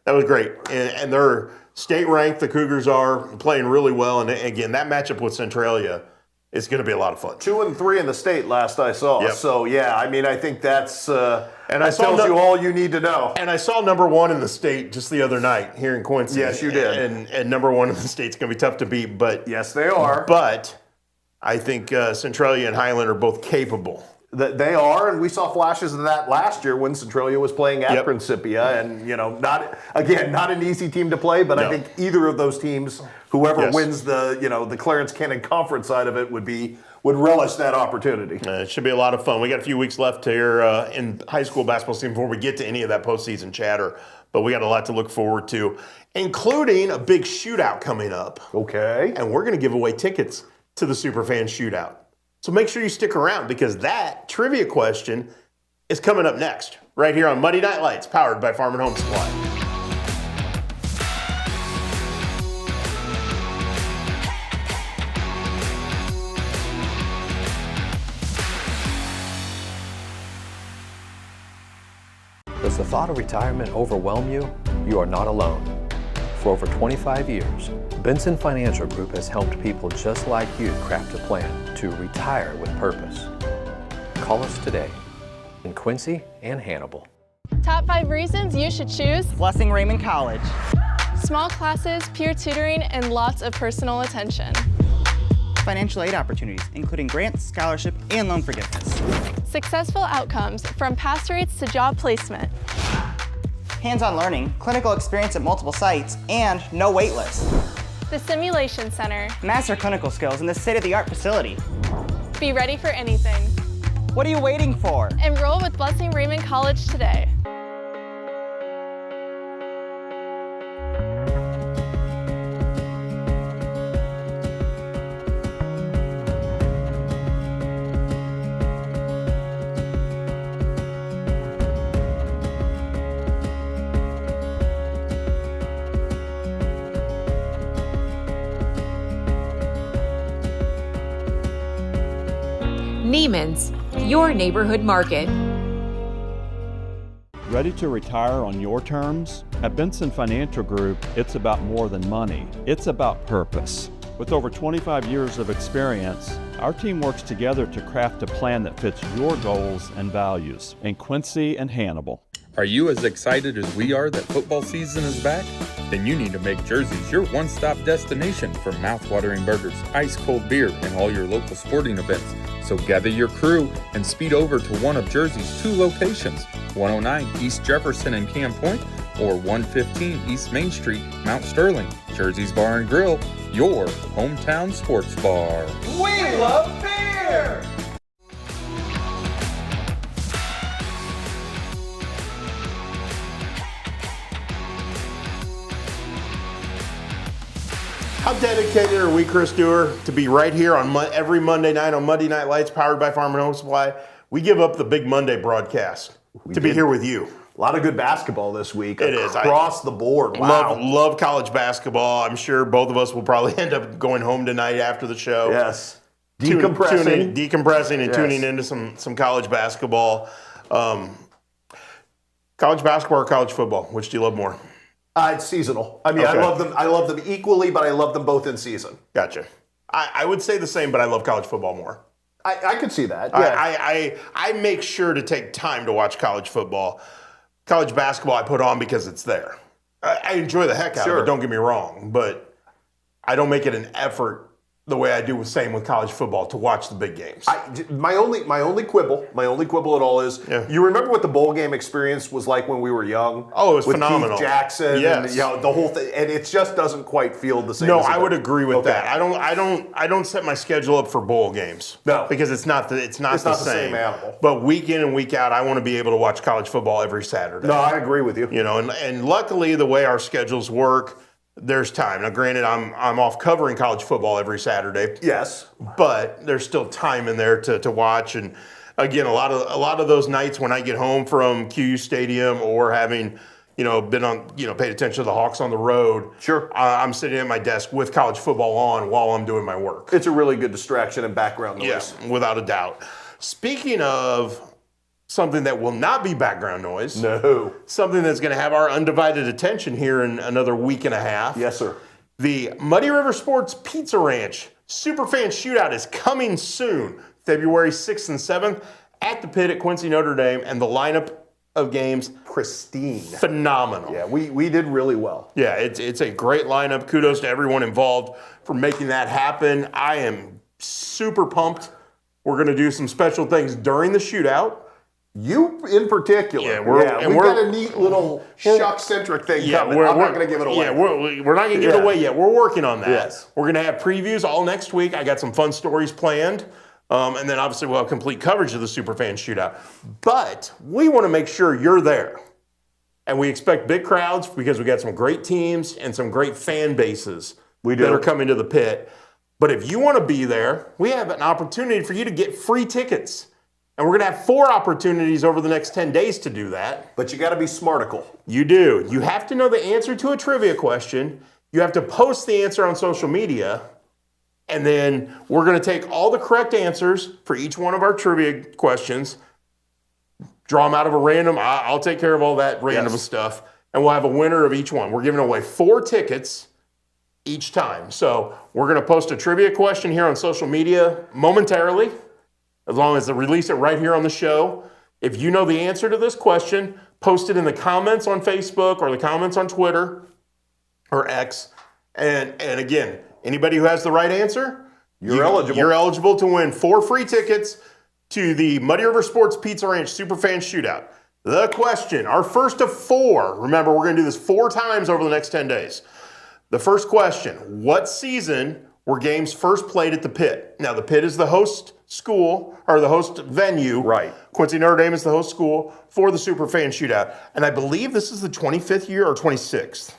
great. And they're state ranked, the Cougars are playing really well. And again, that matchup with Centralia is going to be a lot of fun. 2-3 in the state last I saw. Yep. So, yeah, I think that's that tells you all you need to know. And I saw number one in the state just the other night here in Quincy. Yes, you did. And number one in the state's going to be tough to beat. But yes, they are. But I think Centralia and Highland are both capable. They are, and we saw flashes of that last year when Centralia was playing at Principia, and not an easy team to play, but I think either of those teams, whoever wins the Clarence Cannon Conference side of it, would be would relish that opportunity. It should be a lot of fun. We got a few weeks left here in high school basketball season before we get to any of that postseason chatter. But we got a lot to look forward to, including a big shootout coming up. Okay. And we're going to give away tickets to the Superfan Shootout. So make sure you stick around because that trivia question is coming up next, right here on Monday Night Lights, powered by Farm and Home Supply. Does the thought of retirement overwhelm you? You are not alone. For over 25 years, Benson Financial Group has helped people just like you craft a plan to retire with purpose. Call us today in Quincy and Hannibal. Top 5 reasons you should choose Blessing Raymond College. Small classes, peer tutoring, and lots of personal attention. Financial aid opportunities, including grants, scholarship, and loan forgiveness. Successful outcomes from pass rates to job placement. Hands-on learning, clinical experience at multiple sites, and no wait list. The Simulation Center. Master clinical skills in this state-of-the-art facility. Be ready for anything. What are you waiting for? Enroll with Blessing Raymond College today. Neiman's, your neighborhood market. Ready to retire on your terms? At Benson Financial Group, it's about more than money. It's about purpose. With over 25 years of experience, our team works together to craft a plan that fits your goals and values in Quincy and Hannibal. Are you as excited as we are that football season is back? Then you need to make Jersey's your one-stop destination for mouth-watering burgers, ice-cold beer, and all your local sporting events. So gather your crew and speed over to one of Jersey's 2 locations, 109 East Jefferson and Camp Point, or 115 East Main Street, Mount Sterling. Jersey's Bar and Grill, your hometown sports bar. We love beer! How dedicated are we, Chris Dewar, to be right here on every Monday night on Monday Night Lights, powered by Farm and Home Supply? We give up the big Monday broadcast to be here with you. A lot of good basketball this week. It is. Across the board. Wow. Love college basketball. I'm sure both of us will probably end up going home tonight after the show. Yes. Decompressing. Decompressing and tuning into some college basketball. College basketball or college football? Which do you love more? It's seasonal. I mean, okay. I love them equally, but I love them both in season. Gotcha. I would say the same, but I love college football more. I could see that. Yeah. I make sure to take time to watch college football. College basketball I put on because it's there. I enjoy the heck out of it, don't get me wrong, but I don't make it an effort the way I do with college football to watch the big games. My only quibble at all is you remember what the bowl game experience was like when we were young? Oh, it was with phenomenal. Keith Jackson, yes. And the whole thing, and it just doesn't quite feel the same. No, I would agree with that. I don't set my schedule up for bowl games. No, because it's not the same animal. But week in and week out, I want to be able to watch college football every Saturday. No, I agree with you. You know, and luckily the way our schedules work, there's time. Now, granted, I'm off covering college football every Saturday. Yes, but there's still time in there to watch. And again, a lot of those nights when I get home from QU Stadium or having been on paid attention to the Hawks on the road. Sure, I'm sitting at my desk with college football on while I'm doing my work. It's a really good distraction and background noise. Yes, without a doubt. Speaking of something that will not be background noise. No. Something that's going to have our undivided attention here in another week and a half. Yes, sir. The Muddy River Sports Pizza Ranch Superfan Shootout is coming soon, February 6th and 7th at the Pit at Quincy, Notre Dame, and the lineup of games, pristine. Phenomenal. Yeah, we did really well. Yeah, it's a great lineup. Kudos to everyone involved for making that happen. I am super pumped. We're going to do some special things during the shootout. You in particular. We've got a neat little Shuck-centric thing coming. I'm not going to give it away. Yeah, we're not going to give it away yet. We're working on that. Yes. We're going to have previews all next week. I got some fun stories planned. And then obviously we'll have complete coverage of the Superfan Shootout. But we want to make sure you're there. And we expect big crowds because we got some great teams and some great fan bases that are coming to the pit. But if you want to be there, we have an opportunity for you to get free tickets. And we're going to have 4 opportunities over the next 10 days to do that. But you got to be smartical. You do. You have to know the answer to a trivia question. You have to post the answer on social media. And then we're going to take all the correct answers for each one of our trivia questions, draw them out of a random, I'll take care of all that random stuff, and we'll have a winner of each one. We're giving away 4 tickets each time. So we're going to post a trivia question here on social media momentarily, as long as they release it right here on the show. If you know the answer to this question, post it in the comments on Facebook or the comments on Twitter or X. And again, anybody who has the right answer, you're eligible. You're eligible to win 4 free tickets to the Muddy River Sports Pizza Ranch Superfan Shootout. The question, our first of 4. Remember, we're going to do this 4 times over the next 10 days. The first question, what season were games first played at the Pit? Now, the Pit is the host school, or the host venue. Right. Quincy Notre Dame is the host school for the Superfan Shootout. And I believe this is the 25th year or 26th.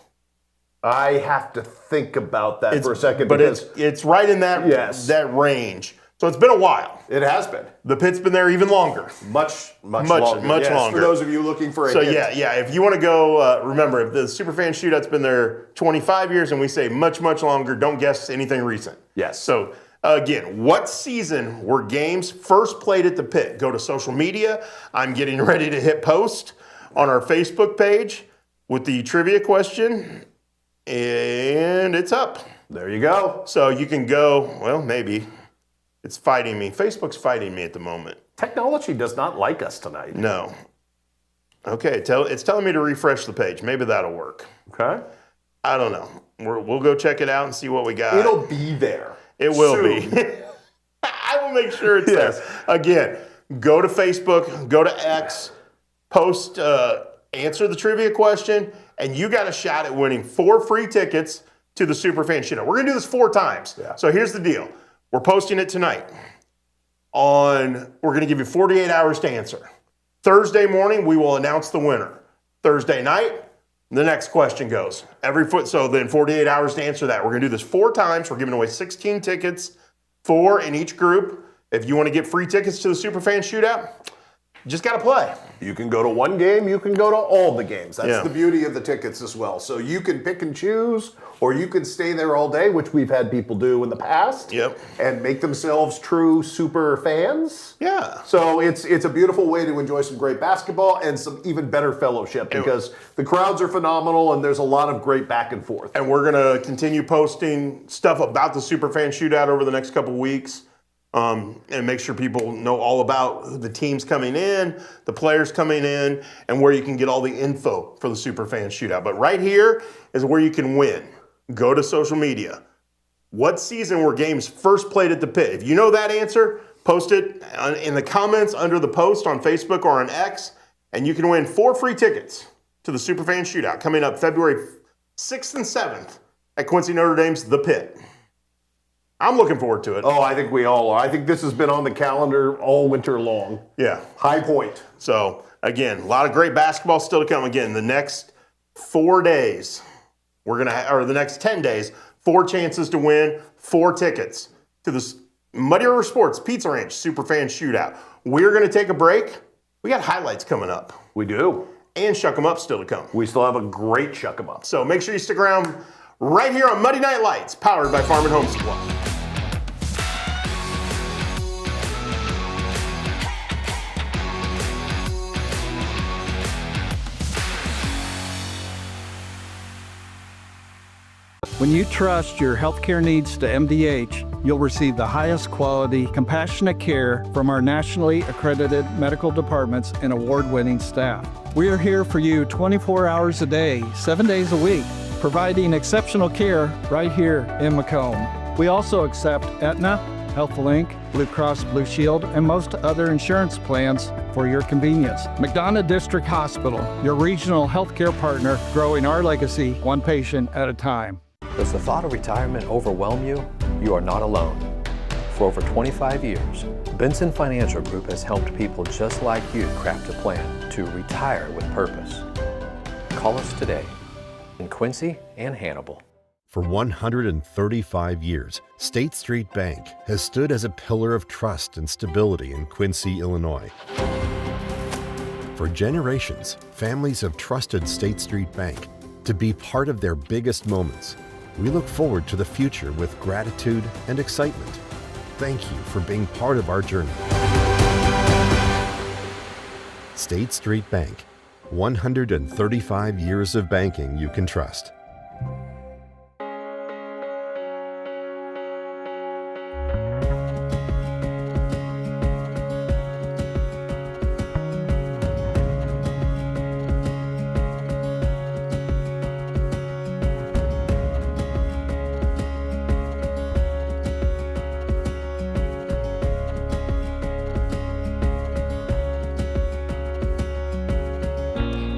I have to think about that for a second. But it's right in that, that range. So it's been a while. It has been. The Pit's been there even longer. Much longer. Much longer. For those of you looking for a hint. Yeah. If you want to go, remember, if the Superfan Shootout's been there 25 years and we say much longer, don't guess anything recent. Yes. So again, what season were games first played at the Pit? Go to social media. I'm getting ready to hit post on our Facebook page with the trivia question, and it's up. There you go. So you can go, well, maybe. It's fighting me. Facebook's fighting me at the moment. Technology does not like us tonight. No. Okay, it's telling me to refresh the page. Maybe that'll work. Okay. I don't know. We'll go check it out and see what we got. It'll be there. It will be. I will make sure it's there. Again, go to Facebook, go to X, post, answer the trivia question, and you got a shot at winning 4 free tickets to the Superfan Shootout. We're going to do this 4 times. Yeah. So here's the deal. We're posting it tonight. We're going to give you 48 hours to answer. Thursday morning, we will announce the winner. Thursday night, the next question goes. So then 48 hours to answer that. We're going to do this 4 times. We're giving away 16 tickets, 4 in each group. If you want to get free tickets to the Superfan Shootout, you just got to play. You can go to one game, you can go to all the games. That's the beauty of the tickets as well. So you can pick and choose, or you can stay there all day, which we've had people do in the past. Yep. And make themselves true super fans. Yeah. So it's a beautiful way to enjoy some great basketball and some even better fellowship, because the crowds are phenomenal and there's a lot of great back and forth. And we're going to continue posting stuff about the Superfan Shootout over the next couple weeks. And make sure people know all about the teams coming in, the players coming in, and where you can get all the info for the Superfan Shootout. But right here is where you can win. Go to social media. What season were games first played at the Pit? If you know that answer, post it in the comments under the post on Facebook or on X, and you can win 4 free tickets to the Superfan Shootout coming up February 6th and 7th at Quincy Notre Dame's The Pit. I'm looking forward to it. Oh, I think we all are. I think this has been on the calendar all winter long. Yeah. High point. So, again, a lot of great basketball still to come. Again, the next 4 days, or the next 10 days, 4 chances to win 4 tickets to the Muddy River Sports Pizza Ranch Superfan Shootout. We're going to take a break. We got highlights coming up. We do. And Shuck 'em Up still to come. We still have a great Shuck 'em Up. So make sure you stick around right here on Muddy Night Lights, powered by Farm and Home Supply. When you trust your healthcare needs to MDH, you'll receive the highest quality, compassionate care from our nationally accredited medical departments and award-winning staff. We are here for you 24 hours a day, 7 days a week, providing exceptional care right here in Macomb. We also accept Aetna, HealthLink, Blue Cross Blue Shield, and most other insurance plans for your convenience. McDonough District Hospital, your regional healthcare partner, growing our legacy one patient at a time. Does the thought of retirement overwhelm you? You are not alone. For over 25 years, Benson Financial Group has helped people just like you craft a plan to retire with purpose. Call us today in Quincy and Hannibal. For 135 years, State Street Bank has stood as a pillar of trust and stability in Quincy, Illinois. For generations, families have trusted State Street Bank to be part of their biggest moments. We look forward to the future with gratitude and excitement. Thank you for being part of our journey. State Street Bank, 135 years of banking you can trust.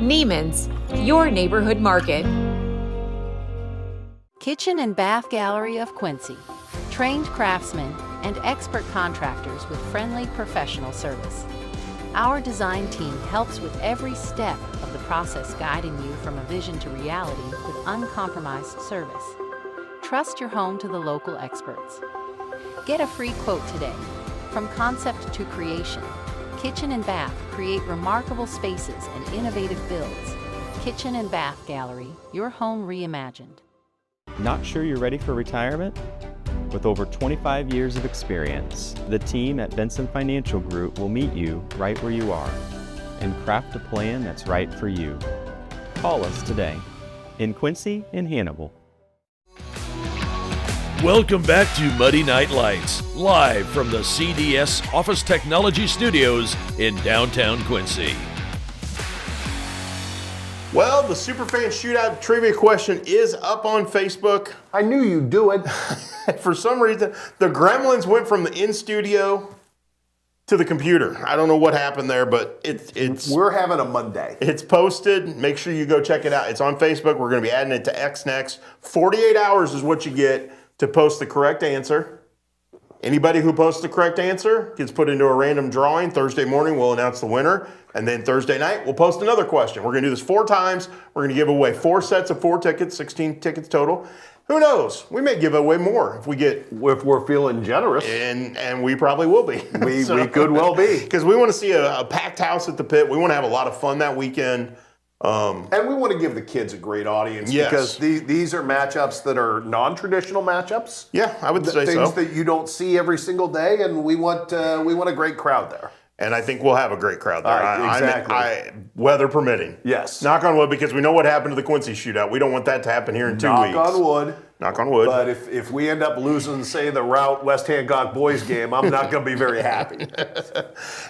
Neiman's, your neighborhood market. Kitchen and Bath Gallery of Quincy. Trained craftsmen and expert contractors with friendly professional service. Our design team helps with every step of the process, guiding you from a vision to reality with uncompromised service. Trust your home to the local experts. Get a free quote today. From concept to creation, Kitchen and Bath create remarkable spaces and innovative builds. Kitchen and Bath Gallery, your home reimagined. Not sure you're ready for retirement? With over 25 years of experience, the team at Benson Financial Group will meet you right where you are and craft a plan that's right for you. Call us today in Quincy and Hannibal. Welcome back to Muddy Night Lights, live from the CDS Office Technology Studios in downtown Quincy. Well, the Superfan Shootout trivia question is up on Facebook. I knew you'd do it. For some reason, the gremlins went from the in-studio to the computer. I don't know what happened there, but it's... We're having a Monday. It's posted. Make sure you go check it out. It's on Facebook. We're going to be adding it to X next. 48 hours is what you get to post the correct answer. Anybody who posts the correct answer gets put into a random drawing. Thursday morning, we'll announce the winner. And then Thursday night, we'll post another question. We're going to do this 4 times. We're going to give away 4 sets of 4 tickets, 16 tickets total. Who knows? We may give away more if we're feeling generous. And we probably will be. We could well be. Because we want to see a packed house at the pit. We want to have a lot of fun that weekend. And we want to give the kids a great audience because these are matchups that are non-traditional matchups. Yeah, I would say so. Things that you don't see every single day, and we want a great crowd there. And I think we'll have a great crowd there. Exactly. Weather permitting. Yes. Knock on wood, because we know what happened to the Quincy shootout. We don't want that to happen here in 2 weeks. Knock on wood. Knock on wood. But if we end up losing, say, the Route West Hancock boys game, I'm not going to be very happy.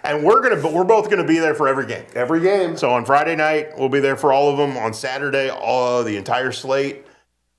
And we're both going to be there for every game. Every game. So on Friday night, we'll be there for all of them. On Saturday, the entire slate.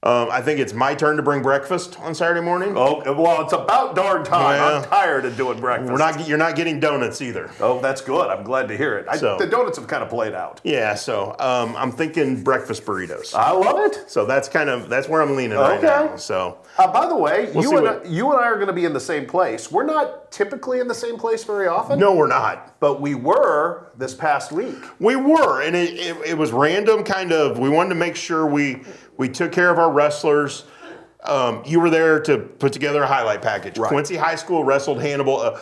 I think it's my turn to bring breakfast on Saturday morning. Oh, well, it's about darn time. Yeah. I'm tired of doing breakfast. You're not getting donuts either. Oh, that's good. I'm glad to hear it. The donuts have kind of played out. Yeah, so I'm thinking breakfast burritos. I love it. So that's where I'm leaning right now. So by the way, you and I are going to be in the same place. We're not typically in the same place very often. No, we're not. But we were this past week. We were, and it was random. Kind of. We wanted to make sure we took care of our wrestlers. You were there to put together a highlight package. Right. Quincy High School wrestled Hannibal,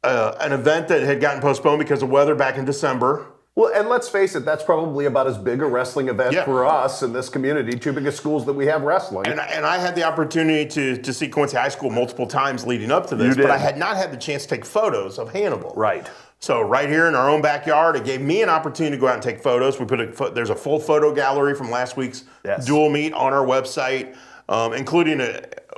an event that had gotten postponed because of weather back in December. Well, and let's face it, that's probably about as big a wrestling event for us in this community, 2 biggest schools that we have wrestling. And I had the opportunity to see Quincy High School multiple times leading up to this, but I had not had the chance to take photos of Hannibal. Right. So right here in our own backyard, it gave me an opportunity to go out and take photos. There's a full photo gallery from last week's dual meet on our website, including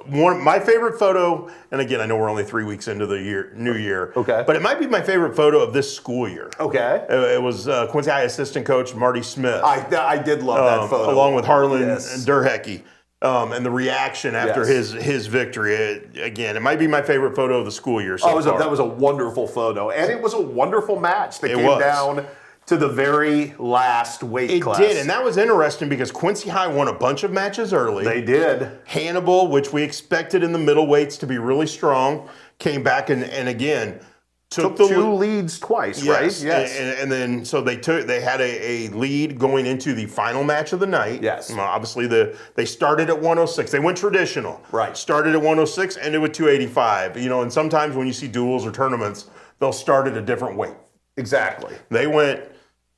my favorite photo. And again, I know we're only 3 weeks into the new year. Okay. But it might be my favorite photo of this school year. Okay. It was Quincy High assistant coach Marty Smith. I did love that photo. Along with Harlan Durhecke. And the reaction after his victory. It might be my favorite photo of the school year so far. That was a wonderful photo. And it was a wonderful match that came down to the very last weight class. It did, and that was interesting because Quincy High won a bunch of matches early. They did. Hannibal, which we expected in the middleweights to be really strong, came back and again, took two leads twice, right? Yes. And then so they had a lead going into the final match of the night. Yes. Obviously they started at 106. They went traditional. Right. Started at 106, ended with 285. And sometimes when you see duels or tournaments, they'll start at a different weight. Exactly. They went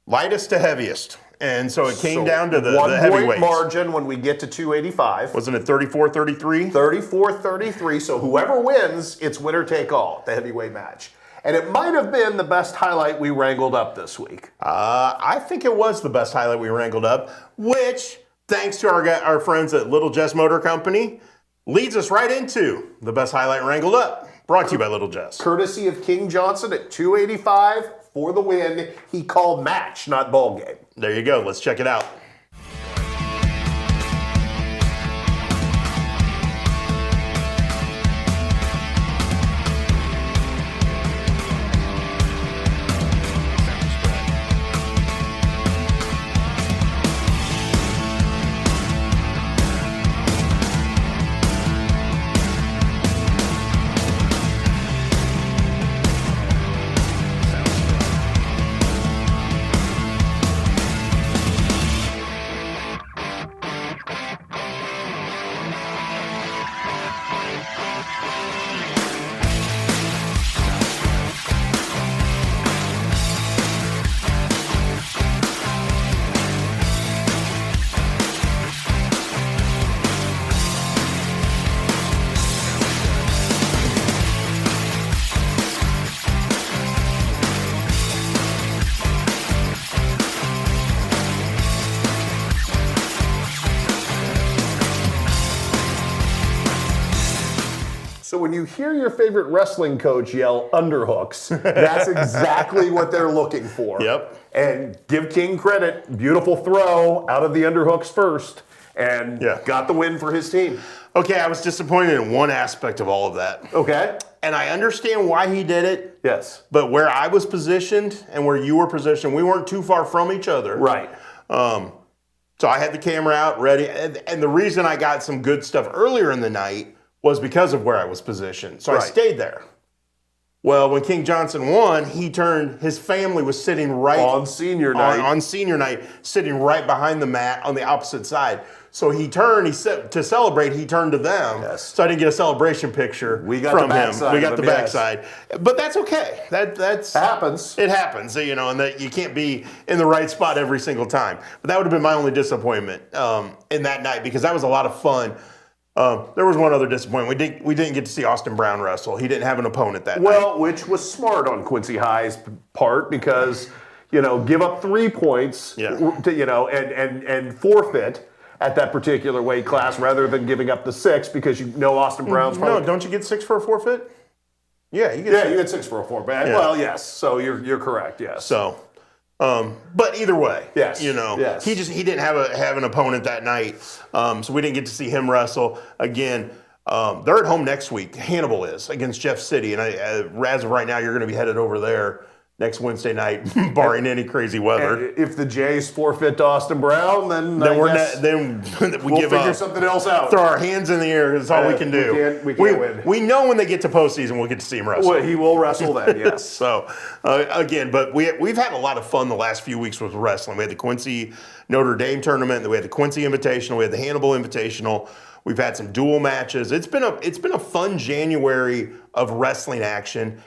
lightest to heaviest. And so it came down to the heavyweights. 1 point margin when we get to 285. Wasn't it 34-33? 34-33. So whoever wins, it's winner take all, the heavyweight match. And it might have been the best highlight we wrangled up this week. I think it was the best highlight we wrangled up, which, thanks to our friends at Little Jess Motor Company, leads us right into the best highlight wrangled up. Brought to you by Little Jess. Courtesy of King Johnson at 285 for the win. He called match, not ball game. There you go. Let's check it out. So when you hear your favorite wrestling coach yell underhooks, that's exactly what they're looking for. Yep. And give King credit, beautiful throw out of the underhooks first, and got the win for his team. Okay, I was disappointed in one aspect of all of that. Okay. And I understand why he did it. Yes. But where I was positioned and where you were positioned, we weren't too far from each other. Right. So I had the camera out ready. And the reason I got some good stuff earlier in the night was because of where I was positioned. So I stayed there. Well, when King Johnson won, his family was sitting right on senior night. On senior night, sitting right behind the mat on the opposite side. So he turned, to celebrate, he turned to them. Yes. So I didn't get a celebration picture from him. We got the backside. But that's okay. That's happens. It happens, and that you can't be in the right spot every single time. But that would have been my only disappointment in that night, because that was a lot of fun. There was one other disappointment. We didn't get to see Austin Brown wrestle. He didn't have an opponent that night. Well, which was smart on Quincy High's part, because, give up 3 points, and forfeit at that particular weight class rather than giving up the 6, because Austin Brown's probably... No, don't you get 6 for a forfeit? Yeah, you get 6. You get 6 for a forfeit. Yeah. Well, yes. So you're correct. Yes. So, but either way, yes. He didn't have an opponent that night, so we didn't get to see him wrestle again. They're at home next week. Hannibal is against Jeff City, and as of right now, you're going to be headed over there next Wednesday night, barring any crazy weather. And if the Jays forfeit to Austin Brown, then we'll give figure something else out. Throw our hands in the air. That's all we can do. We can't win. We know when they get to postseason, we'll get to see him wrestle. Well, he will wrestle then, yes. So, again, but we've had a lot of fun the last few weeks with wrestling. We had the Quincy Notre Dame tournament, then we had the Quincy Invitational, we had the Hannibal Invitational. We've had some dual matches. It's been a fun January of wrestling action.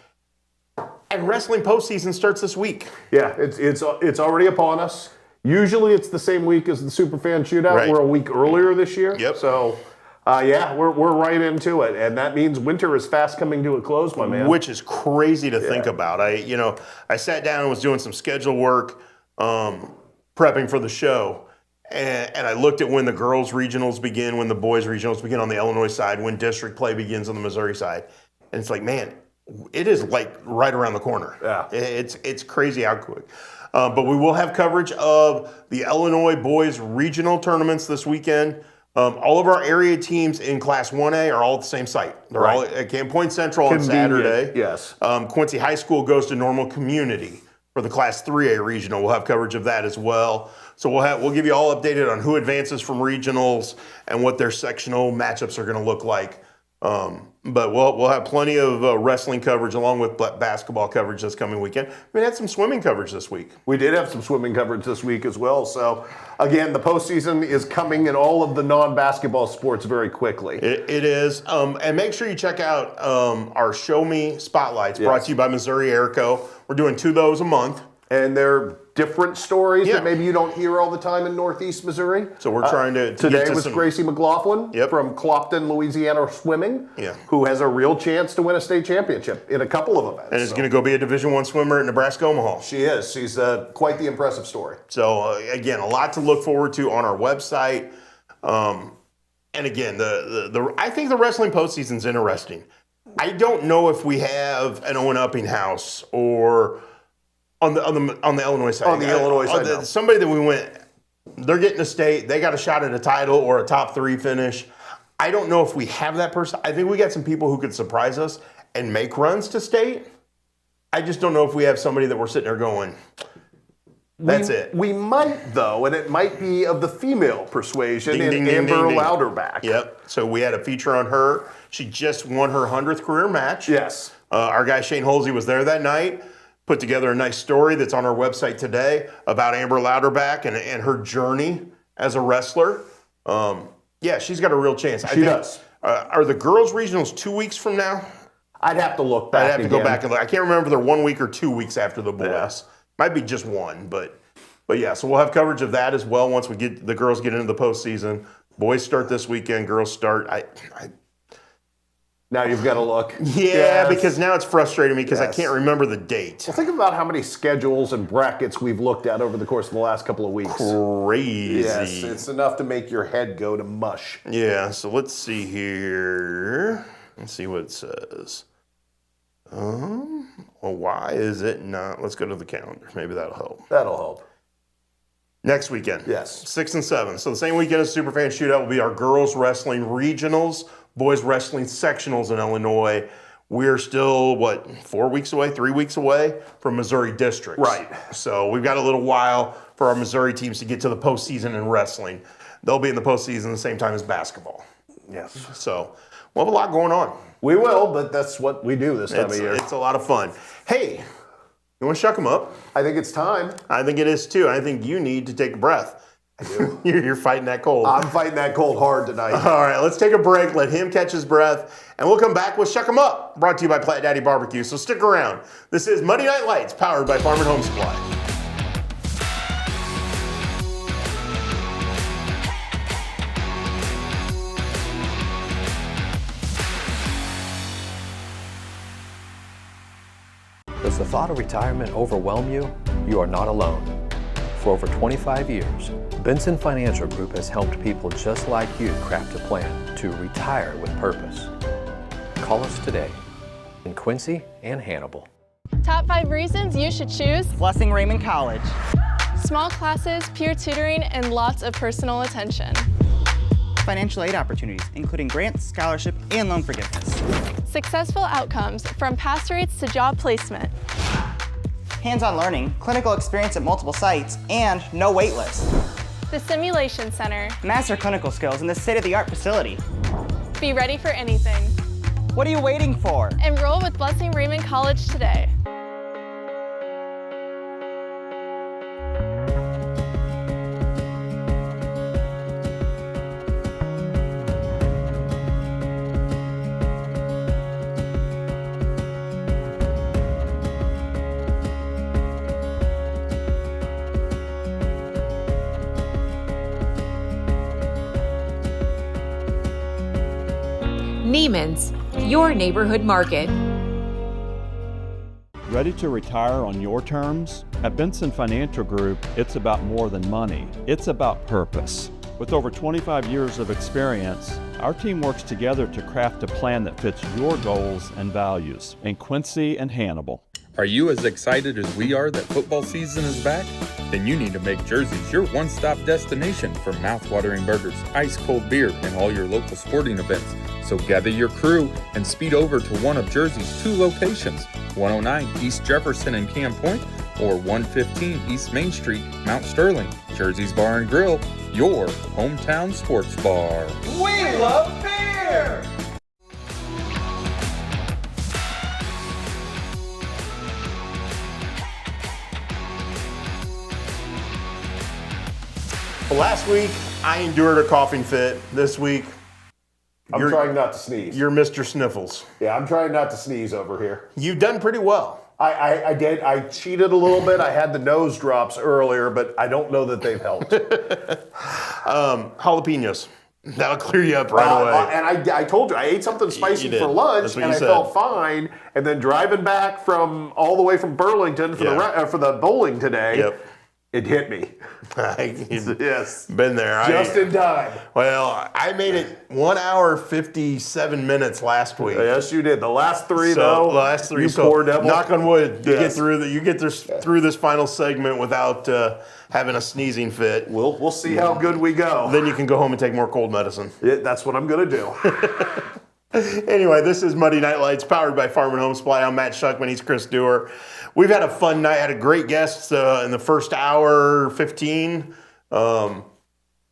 And wrestling postseason starts this week. Yeah, it's already upon us. Usually it's the same week as the Superfan Shootout. Right. We're a week earlier this year. Yep. So, we're right into it. And that means winter is fast coming to a close, my man. Which is crazy to think about. I sat down and was doing some schedule work, prepping for the show. And I looked at when the girls' regionals begin, when the boys' regionals begin on the Illinois side, when district play begins on the Missouri side. And it's like, man, it is like right around the corner. Yeah. It's crazy how quick. But we will have coverage of the Illinois boys regional tournaments this weekend. All of our area teams in Class 1A are all at the same site. They're all at Camp Point Central on Saturday. Yes. Quincy High School goes to Normal Community for the Class 3A regional. We'll have coverage of that as well. So we'll give you all updated on who advances from regionals and what their sectional matchups are going to look like But we'll have plenty of wrestling coverage along with basketball coverage this coming weekend. We had some swimming coverage this week. We did have some swimming coverage this week as well. So, again, the postseason is coming in all of the non-basketball sports very quickly. It is. And make sure you check out our Show Me Spotlights, brought to you by Missouri Airco. We're doing 2 of those a month. And they're different stories that maybe you don't hear all the time in Northeast Missouri. So we're trying to today get to was Gracie McLaughlin from Clopton, Louisiana Swimming, who has a real chance to win a state championship in a couple of events. And is going to go be a Division I swimmer at Nebraska Omaha. She is. She's quite the impressive story. So again, a lot to look forward to on our website. And again, I think the wrestling postseason's interesting. I don't know if we have an Owen Uppinghouse or on the Illinois side. On the Illinois side, no. Somebody that we went, they're getting a state, they got a shot at a title or a top 3 finish. I don't know if we have that person. I think we got some people who could surprise us and make runs to state. I just don't know if we have somebody that we're sitting there going, that's it. We might, though, and it might be of the female persuasion in Amber Louderback. Yep. So we had a feature on her. She just won her 100th career match. Yes. Our guy Shane Holsey was there that night. Put together a nice story that's on our website today about Amber Louderback and her journey as a wrestler. Yeah, she's got a real chance. She does. Are the girls' regionals 2 weeks from now? I'd have to look back. I'd have to go back and look. I can't remember if they're 1 week or 2 weeks after the boys. Yeah. Might be just one, but yeah. So we'll have coverage of that as well once the girls get into the postseason. Boys start this weekend. Girls start. Now you've got to look. Yeah, because now it's frustrating me because I can't remember the date. Well, think about how many schedules and brackets we've looked at over the course of the last couple of weeks. Crazy. Yes, it's enough to make your head go to mush. Yeah, so let's see here. Let's see what it says. Well, why is it not? Let's go to the calendar. Maybe that'll help. That'll help. Next weekend. Yes. 6 and 7. So the same weekend as Superfan Shootout will be our girls wrestling regionals, boys wrestling sectionals in Illinois. We're still, 4 weeks away, 3 weeks away from Missouri districts. Right. So we've got a little while for our Missouri teams to get to the postseason in wrestling. They'll be in the postseason at the same time as basketball. Yes. So we'll have a lot going on. We will, but that's what we do this time of year. It's a lot of fun. Hey, you want to shuck them up? I think it's time. I think it is too. I think you need to take a breath. I do. You're fighting that cold. I'm fighting that cold hard tonight. All right, let's take a break. Let him catch his breath, and we'll come back with Shuck 'em Up, brought to you by Platte Daddy Barbecue. So stick around. This is Monday Night Lights, powered by Farm and Home Supply. Does the thought of retirement overwhelm you? You are not alone. For over 25 years, Benson Financial Group has helped people just like you craft a plan to retire with purpose. Call us today in Quincy and Hannibal. Top 5 reasons you should choose Blessing Raymond College. Small classes, peer tutoring, and lots of personal attention. Financial aid opportunities, including grants, scholarship, and loan forgiveness. Successful outcomes from pass rates to job placement. Hands-on learning, clinical experience at multiple sites, and no wait list. The Simulation Center. Master clinical skills in this state-of-the-art facility. Be ready for anything. What are you waiting for? Enroll with Blessing Raymond College today. Neiman's, your neighborhood market. Ready to retire on your terms? At Benson Financial Group, it's about more than money. It's about purpose. With over 25 years of experience, our team works together to craft a plan that fits your goals and values in Quincy and Hannibal. Are you as excited as we are that football season is back? Then you need to make Jersey's your one-stop destination for mouth-watering burgers, ice-cold beer, and all your local sporting events. So gather your crew and speed over to one of Jersey's 2 locations, 109 East Jefferson and Camp Point, or 115 East Main Street, Mount Sterling. Jersey's Bar and Grill, your hometown sports bar. We love beer! Well, last week, I endured a coughing fit. This week, I'm trying not to sneeze. You're Mr. Sniffles. Yeah, I'm trying not to sneeze over here. You've done pretty well. I did. I cheated a little bit. I had the nose drops earlier, but I don't know that they've helped. Jalapenos. That'll clear you up right away. And I told you, I ate something spicy for lunch, and I felt fine. And then driving back all the way from Burlington for the bowling today, it hit me. Yes. Been there. Just in time. Well, I made it 1 hour, 57 minutes last week. Yes, you did. The last three, though. The last three. You poor devil. Knock on wood. You get through this final segment without having a sneezing fit. We'll see how good we go. Then you can go home and take more cold medicine. That's what I'm going to do. Anyway, this is Monday Night Lights, powered by Farm and Home Supply. I'm Matt Shuckman. He's Chris Dewar. We've had a fun night. Had a great guest in the first hour, 15.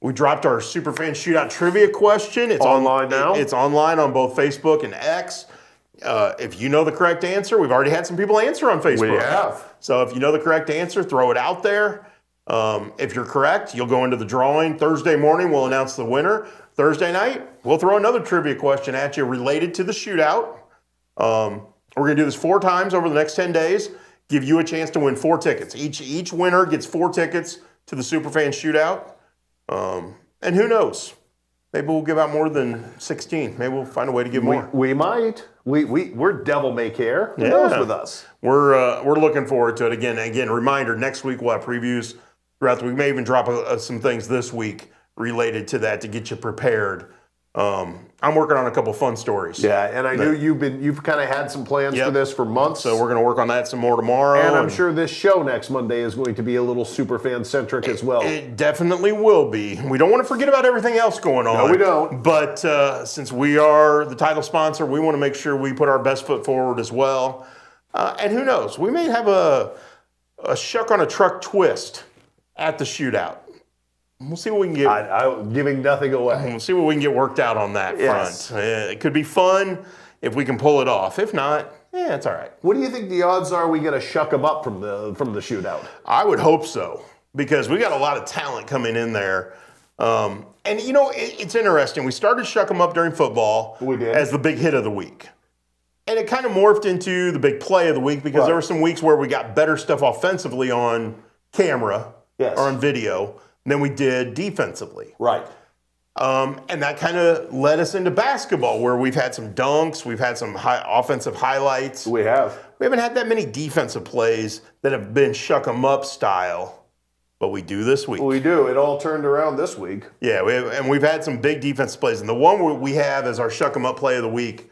We dropped our Superfan Shootout trivia question. It's online now. It's online on both Facebook and X. If you know the correct answer, we've already had some people answer on Facebook. We have. So if you know the correct answer, throw it out there. If you're correct, you'll go into the drawing. Thursday morning, we'll announce the winner. Thursday night, we'll throw another trivia question at you related to the shootout. We're going to do this 4 times over the next 10 days. Give you a chance to win 4 tickets. Each winner gets 4 tickets to the Superfan Shootout. And who knows? Maybe we'll give out more than 16. Maybe we'll find a way to give more. We might. We're devil may care. Who knows with us? We're looking forward to it. Again, reminder, next week we'll have previews throughout the week. We may even drop some things this week related to that to get you prepared. I'm working on a couple fun stories. Yeah, and I knew you've kind of had some plans for this for months. So we're going to work on that some more tomorrow. And I'm sure this show next Monday is going to be a little Superfan-centric as well. It definitely will be. We don't want to forget about everything else going on. No, we don't. But since we are the title sponsor, we want to make sure we put our best foot forward as well. And who knows? We may have a shuck on a truck twist at the shootout. We'll see what we can get. I'm giving nothing away. We'll see what we can get worked out on that front. It could be fun if we can pull it off. If not, it's all right. What do you think the odds are we get a shuck 'em up from the shootout? I would hope so, because we got a lot of talent coming in there. And it's interesting. We started shuck 'em up during football as the big hit of the week. And it kind of morphed into the big play of the week because there were some weeks where we got better stuff offensively on camera or on video than we did defensively. Right. And that kind of led us into basketball, where we've had some dunks, we've had some offensive highlights. We have. We haven't had that many defensive plays that have been shuck 'em up style, but we do this week. We do. It all turned around this week. Yeah, we've had some big defensive plays. And the one we have as our shuck 'em up play of the week,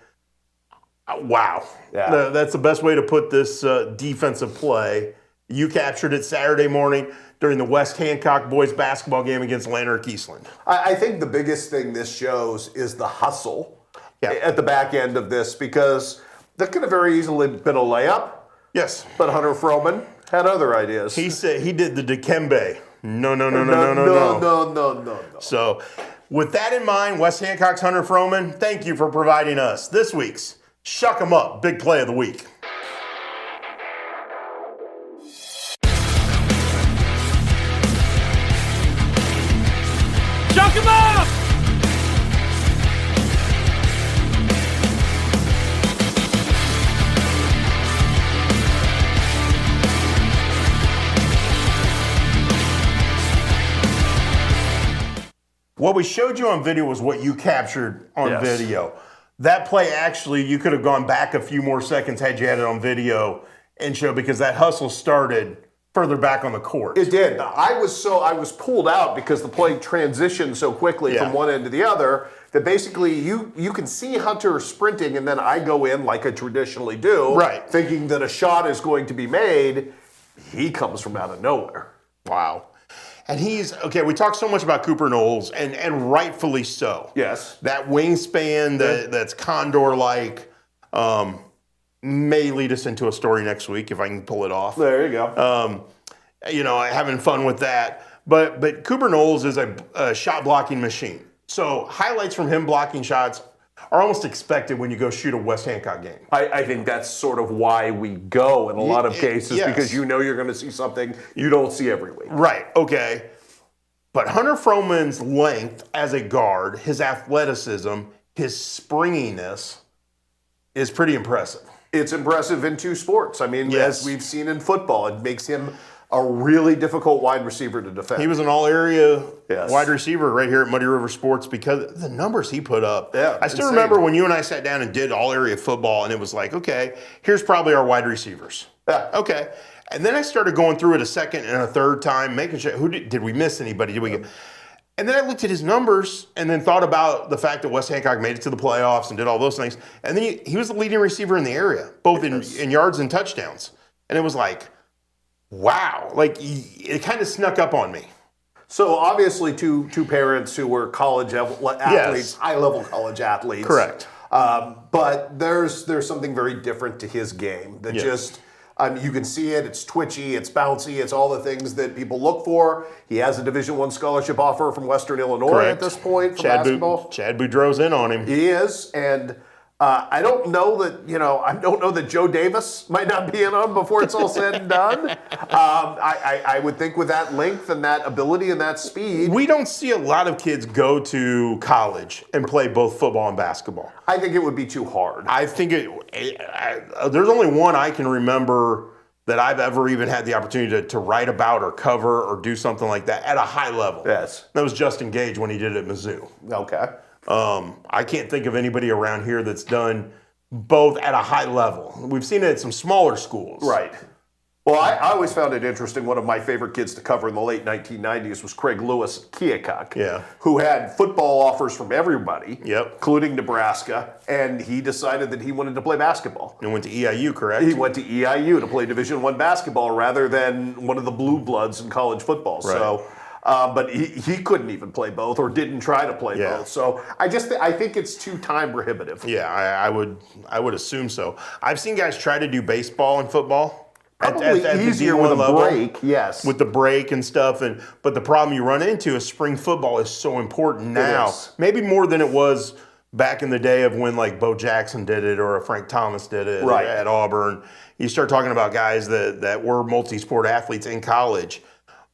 wow. Yeah. That's the best way to put this defensive play. You captured it Saturday morning during the West Hancock boys basketball game against Lanark Eastland. I think the biggest thing this shows is the hustle at the back end of this, because that could have very easily been a layup. Yes. But Hunter Froman had other ideas. He said he did the Dikembe. No. No. So with that in mind, West Hancock's Hunter Froman, thank you for providing us this week's Shuck 'em Up Big Play of the Week. Shuck 'em up! What we showed you on video was what you captured on video. That play, actually, you could have gone back a few more seconds had you had it on video and show, because that hustle started further back on the court. It did. I was pulled out because the play transitioned so quickly from one end to the other that basically you can see Hunter sprinting, and then I go in like I traditionally do, thinking that a shot is going to be made. He comes from out of nowhere. Wow. And we talk so much about Cooper Knowles, and rightfully so. Yes. That wingspan that's Condor-like may lead us into a story next week if I can pull it off. There you go. Having fun with that. But Cooper Knowles is a shot blocking machine. So highlights from him blocking shots are almost expected when you go shoot a West Hancock game. I think that's sort of why we go in a lot of cases, because you know you're going to see something you don't see every week. Right, okay. But Hunter Froman's length as a guard, his athleticism, his springiness is pretty impressive. It's impressive in two sports. I mean, as we've seen in football, it makes him a really difficult wide receiver to defend. He was an all-area wide receiver right here at Muddy River Sports because of the numbers he put up. Yeah, I still remember when you and I sat down and did all-area football, and it was like, okay, here's probably our wide receivers. Yeah. Okay. And then I started going through it a second and a third time, making sure, did we miss anybody? Did we get... And then I looked at his numbers and then thought about the fact that West Hancock made it to the playoffs and did all those things. And then he was the leading receiver in the area, both in yards and touchdowns. And it was like, wow. Like, it kind of snuck up on me. So obviously two parents who were college athletes, high-level college athletes. Correct. But there's something very different to his game that just... you can see it. It's twitchy. It's bouncy. It's all the things that people look for. He has a Division I scholarship offer from Western Illinois at this point for basketball. Chad Boudreau's in on him. He is, and I don't know that Joe Davis might not be in on him before it's all said and done. I would think with that length and that ability and that speed, we don't see a lot of kids go to college and play both football and basketball. I think it would be too hard. I think there's only one I can remember that I've ever even had the opportunity to write about or cover or do something like that at a high level. Yes. That was Justin Gage when he did it at Mizzou. Okay. I can't think of anybody around here that's done both at a high level. We've seen it at some smaller schools. Right. Well, I always found it interesting. One of my favorite kids to cover in the late 1990s was Craig Lewis at Keokuk, who had football offers from everybody, including Nebraska, and he decided that he wanted to play basketball. And went to EIU, correct? He went to EIU to play Division I basketball rather than one of the blue bloods in college football. Right. So, but he couldn't even play both or didn't try to play both. So I think it's too time prohibitive. Yeah, I would assume so. I've seen guys try to do baseball and football. Probably at easier with a break, yes. With the break and stuff, but the problem you run into is spring football is so important now. Maybe more than it was back in the day of when like Bo Jackson did it or Frank Thomas did it at Auburn. You start talking about guys that were multi-sport athletes in college.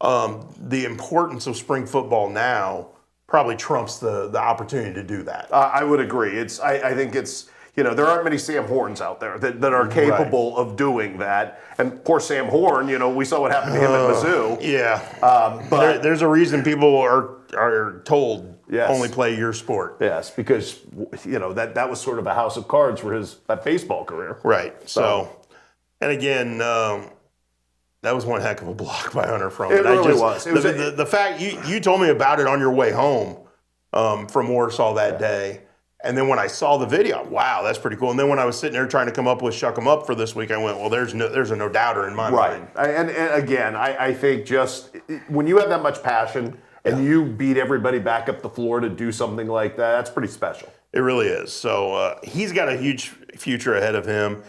The importance of spring football now probably trumps the opportunity to do that. I would agree. I think it's... there aren't many Sam Horns out there that are capable of doing that. And poor Sam Horn, we saw what happened to him at Mizzou. Yeah. But there's a reason people are told only play your sport. Yes, because, that was sort of a house of cards for his baseball career. Right. So and again, that was one heck of a block by Hunter Froman. It really was. It was the fact you told me about it on your way home from Warsaw that day. And then when I saw the video, wow, that's pretty cool. And then when I was sitting there trying to come up with Shuck 'em Up for this week, I went, well, there's a no doubter in my mind. And again, I think just when you have that much passion and you beat everybody back up the floor to do something like that, that's pretty special. It really is. So he's got a huge future ahead of him.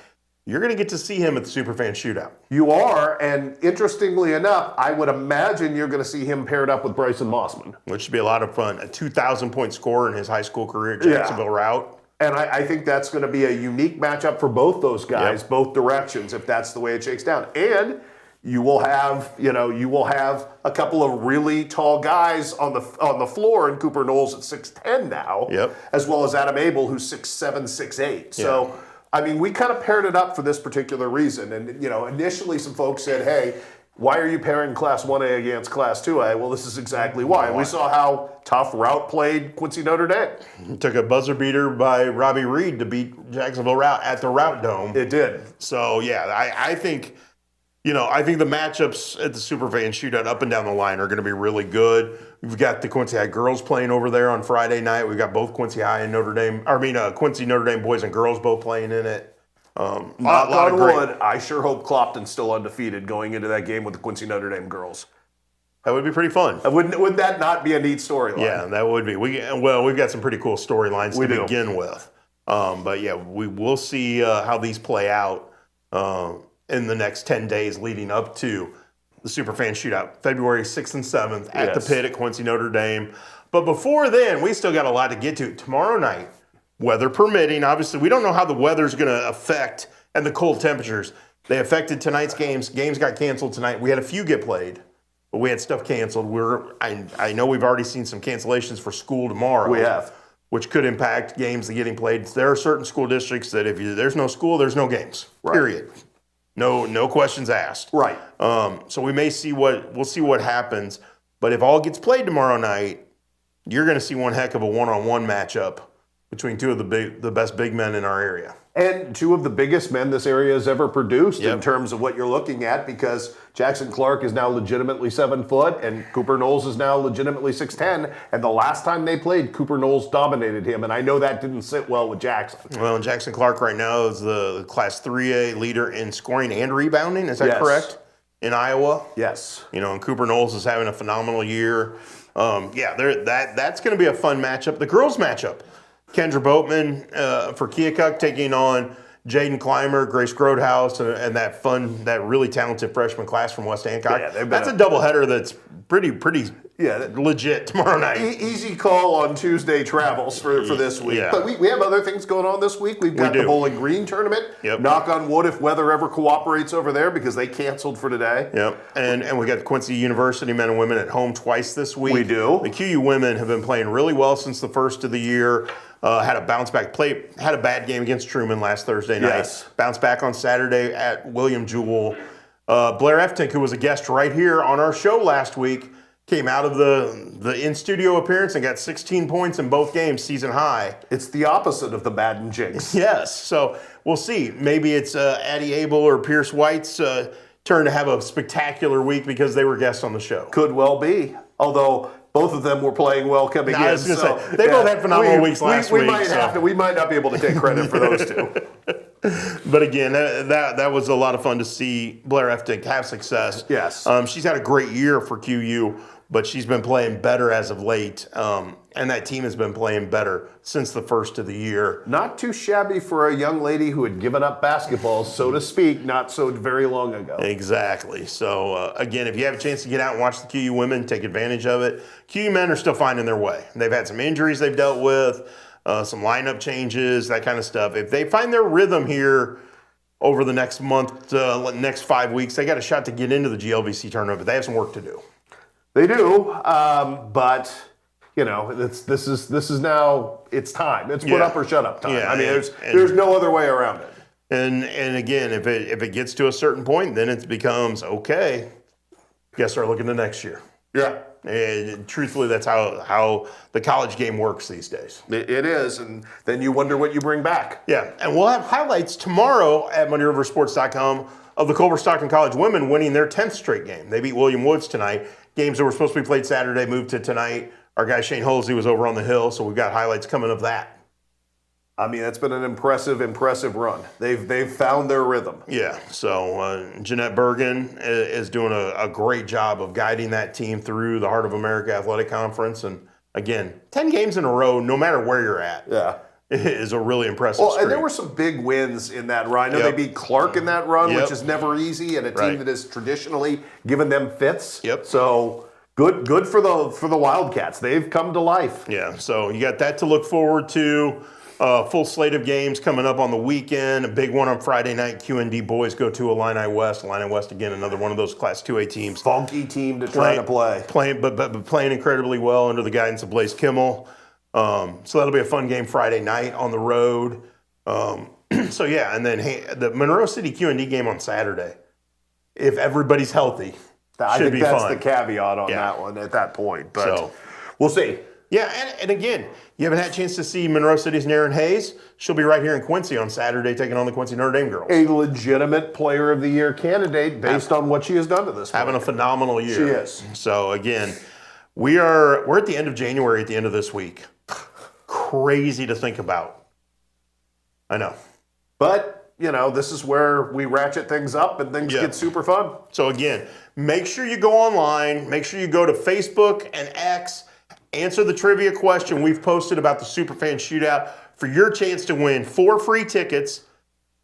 You're going to get to see him at the Superfan Shootout. You are, and interestingly enough, I would imagine you're going to see him paired up with Bryson Mossman. Which should be a lot of fun. A 2,000-point scorer in his high school career at Jacksonville route. And I think that's going to be a unique matchup for both those guys, both directions, if that's the way it shakes down. And you will have a couple of really tall guys on the floor in Cooper Knowles at 6'10" now, as well as Adam Abel, who's 6'7", 6'8". So, I mean, we kind of paired it up for this particular reason. And, initially some folks said, hey, why are you pairing Class 1A against Class 2A? Well, this is exactly why. And we saw how tough Route played Quincy Notre Dame. Took a buzzer beater by Robbie Reed to beat Jacksonville Route at the Route Dome. It did. So, yeah, I think the matchups at the Superfan Shootout up and down the line are going to be really good. We've got the Quincy High girls playing over there on Friday night. We've got both Quincy High and Quincy Notre Dame boys and girls both playing in it. Knock on wood, I sure hope Clopton's still undefeated going into that game with the Quincy Notre Dame girls. That would be pretty fun. Would that not be a neat storyline? Yeah, that would be. We've got some pretty cool storylines to begin with. But yeah, we will see how these play out in the next 10 days leading up to the Superfan Shootout, February 6th and 7th at the Pit at Quincy Notre Dame. But before then, we still got a lot to get to. Tomorrow night, weather permitting, obviously, we don't know how the weather's going to affect, and the cold temperatures. They affected tonight's games. Games got canceled tonight. We had a few get played. but we had stuff canceled. I know we've already seen some cancellations for school tomorrow. We have. Which could impact games that are getting played. There are certain school districts that if there's no school, there's no games. Right. Period. No questions asked. Right. So we'll see what happens. But if all gets played tomorrow night, you're going to see one heck of a one-on-one matchup between two of the best big men in our area. And two of the biggest men this area has ever produced in terms of what you're looking at, because Jackson Clark is now legitimately 7 foot and Cooper Knowles is now legitimately 6'10". And the last time they played, Cooper Knowles dominated him. And I know that didn't sit well with Jackson. Well, Jackson Clark right now is the Class 3A leader in scoring and rebounding. Is that correct? In Iowa? Yes. And Cooper Knowles is having a phenomenal year. That's going to be a fun matchup. The girls' matchup. Kendra Boatman for Keokuk taking on Jaden Clymer, Grace Grodhouse, and that really talented freshman class from West Hancock. Yeah, that's a doubleheader that's pretty legit tomorrow night. Easy call on Tuesday travels for this week. Yeah. But we have other things going on this week. We've got the Bowling Green tournament. Yep. Knock on wood if weather ever cooperates over there, because they canceled for today. Yep. And we got the Quincy University men and women at home twice this week. We do. The QU women have been playing really well since the first of the year. Had a bounce back play, had a bad game against Truman last Thursday night. Yes. Bounced back on Saturday at William Jewell. Blair Eftink, who was a guest right here on our show last week, came out of the in-studio appearance and got 16 points in both games, season high. It's the opposite of the Madden jinx. Yes, so we'll see. Maybe it's Addie Abel or Pierce White's turn to have a spectacular week because they were guests on the show. Could well be, although both of them were playing well coming in. I was going to say, they both had phenomenal weeks last week. We might not be able to take credit for those two. But again, that was a lot of fun to see Blair Eftink have success. Yes. She's had a great year for QU, but she's been playing better as of late. And that team has been playing better since the first of the year. Not too shabby for a young lady who had given up basketball, so to speak, not so very long ago. Exactly. So, again, if you have a chance to get out and watch the QU women, take advantage of it. QU men are still finding their way. They've had some injuries they've dealt with, some lineup changes, that kind of stuff. If they find their rhythm here over the next month, next 5 weeks, they got a shot to get into the GLVC tournament, but they have some work to do. They do, but... this is now, it's time. It's put up or shut up time. Yeah, I mean, there's no other way around it. And again, if it gets to a certain point, then it becomes, okay, guess start looking to next year. Yeah. And truthfully, that's how the college game works these days. It is, and then you wonder what you bring back. Yeah, and we'll have highlights tomorrow at MoneyRiverSports.com of the Culver Stockton College women winning their 10th straight game. They beat William Woods tonight. Games that were supposed to be played Saturday moved to tonight. Our guy Shane Holsey was over on the hill, so we've got highlights coming of that. I mean, that's been an impressive run. They've found their rhythm. Yeah, so Jeanette Bergen is doing a great job of guiding that team through the Heart of America Athletic Conference. And again, 10 games in a row, no matter where you're at, is a really impressive streak. And there were some big wins in that run. I know they beat Clark in that run, which is never easy, and a team that has traditionally given them fits. Yep. So... Good for the Wildcats. They've come to life. Yeah, so you got that to look forward to. Full slate of games coming up on the weekend. A big one on Friday night. QND boys go to Illini West. Illini West, again, another one of those Class 2A teams. Funky team to try to play. But playing incredibly well under the guidance of Blaze Kimmel. So that'll be a fun game Friday night on the road. So, yeah, and then the Monroe City QND game on Saturday. If everybody's healthy. I think that's the caveat on that one at that point. But we'll see. Yeah, and again, you haven't had a chance to see Monroe City's Naren Hayes. She'll be right here in Quincy on Saturday taking on the Quincy Notre Dame girls. A legitimate Player of the Year candidate based on what she has done to this point. Having a phenomenal year. She is. So again, we're at the end of January at the end of this week. Crazy to think about. I know. But... this is where we ratchet things up and things get super fun. So again, make sure you go online. Make sure you go to Facebook and X. Answer the trivia question we've posted about the Superfan Shootout for your chance to win 4 free tickets.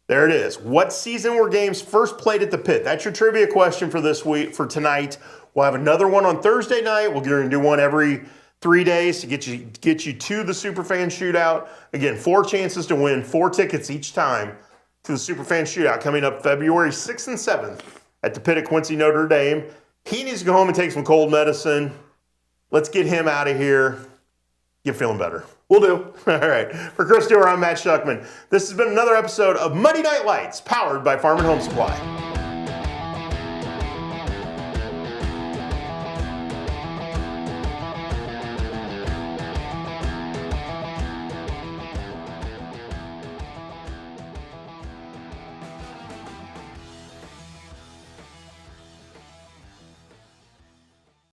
There it is. What season were games first played at the Pit? That's your trivia question for this week, for tonight. We'll have another one on Thursday night. We're going to do one every 3 days to get you to the Superfan Shootout. Again, 4 chances to win 4 tickets each time to the Superfan Shootout coming up February 6th and 7th at the Pit at Quincy Notre Dame. He needs to go home and take some cold medicine. Let's get him out of here. Get feeling better. We'll do. All right. For Chris Stewart, I'm Matt Shuckman. This has been another episode of Monday Night Lights, powered by Farm and Home Supply.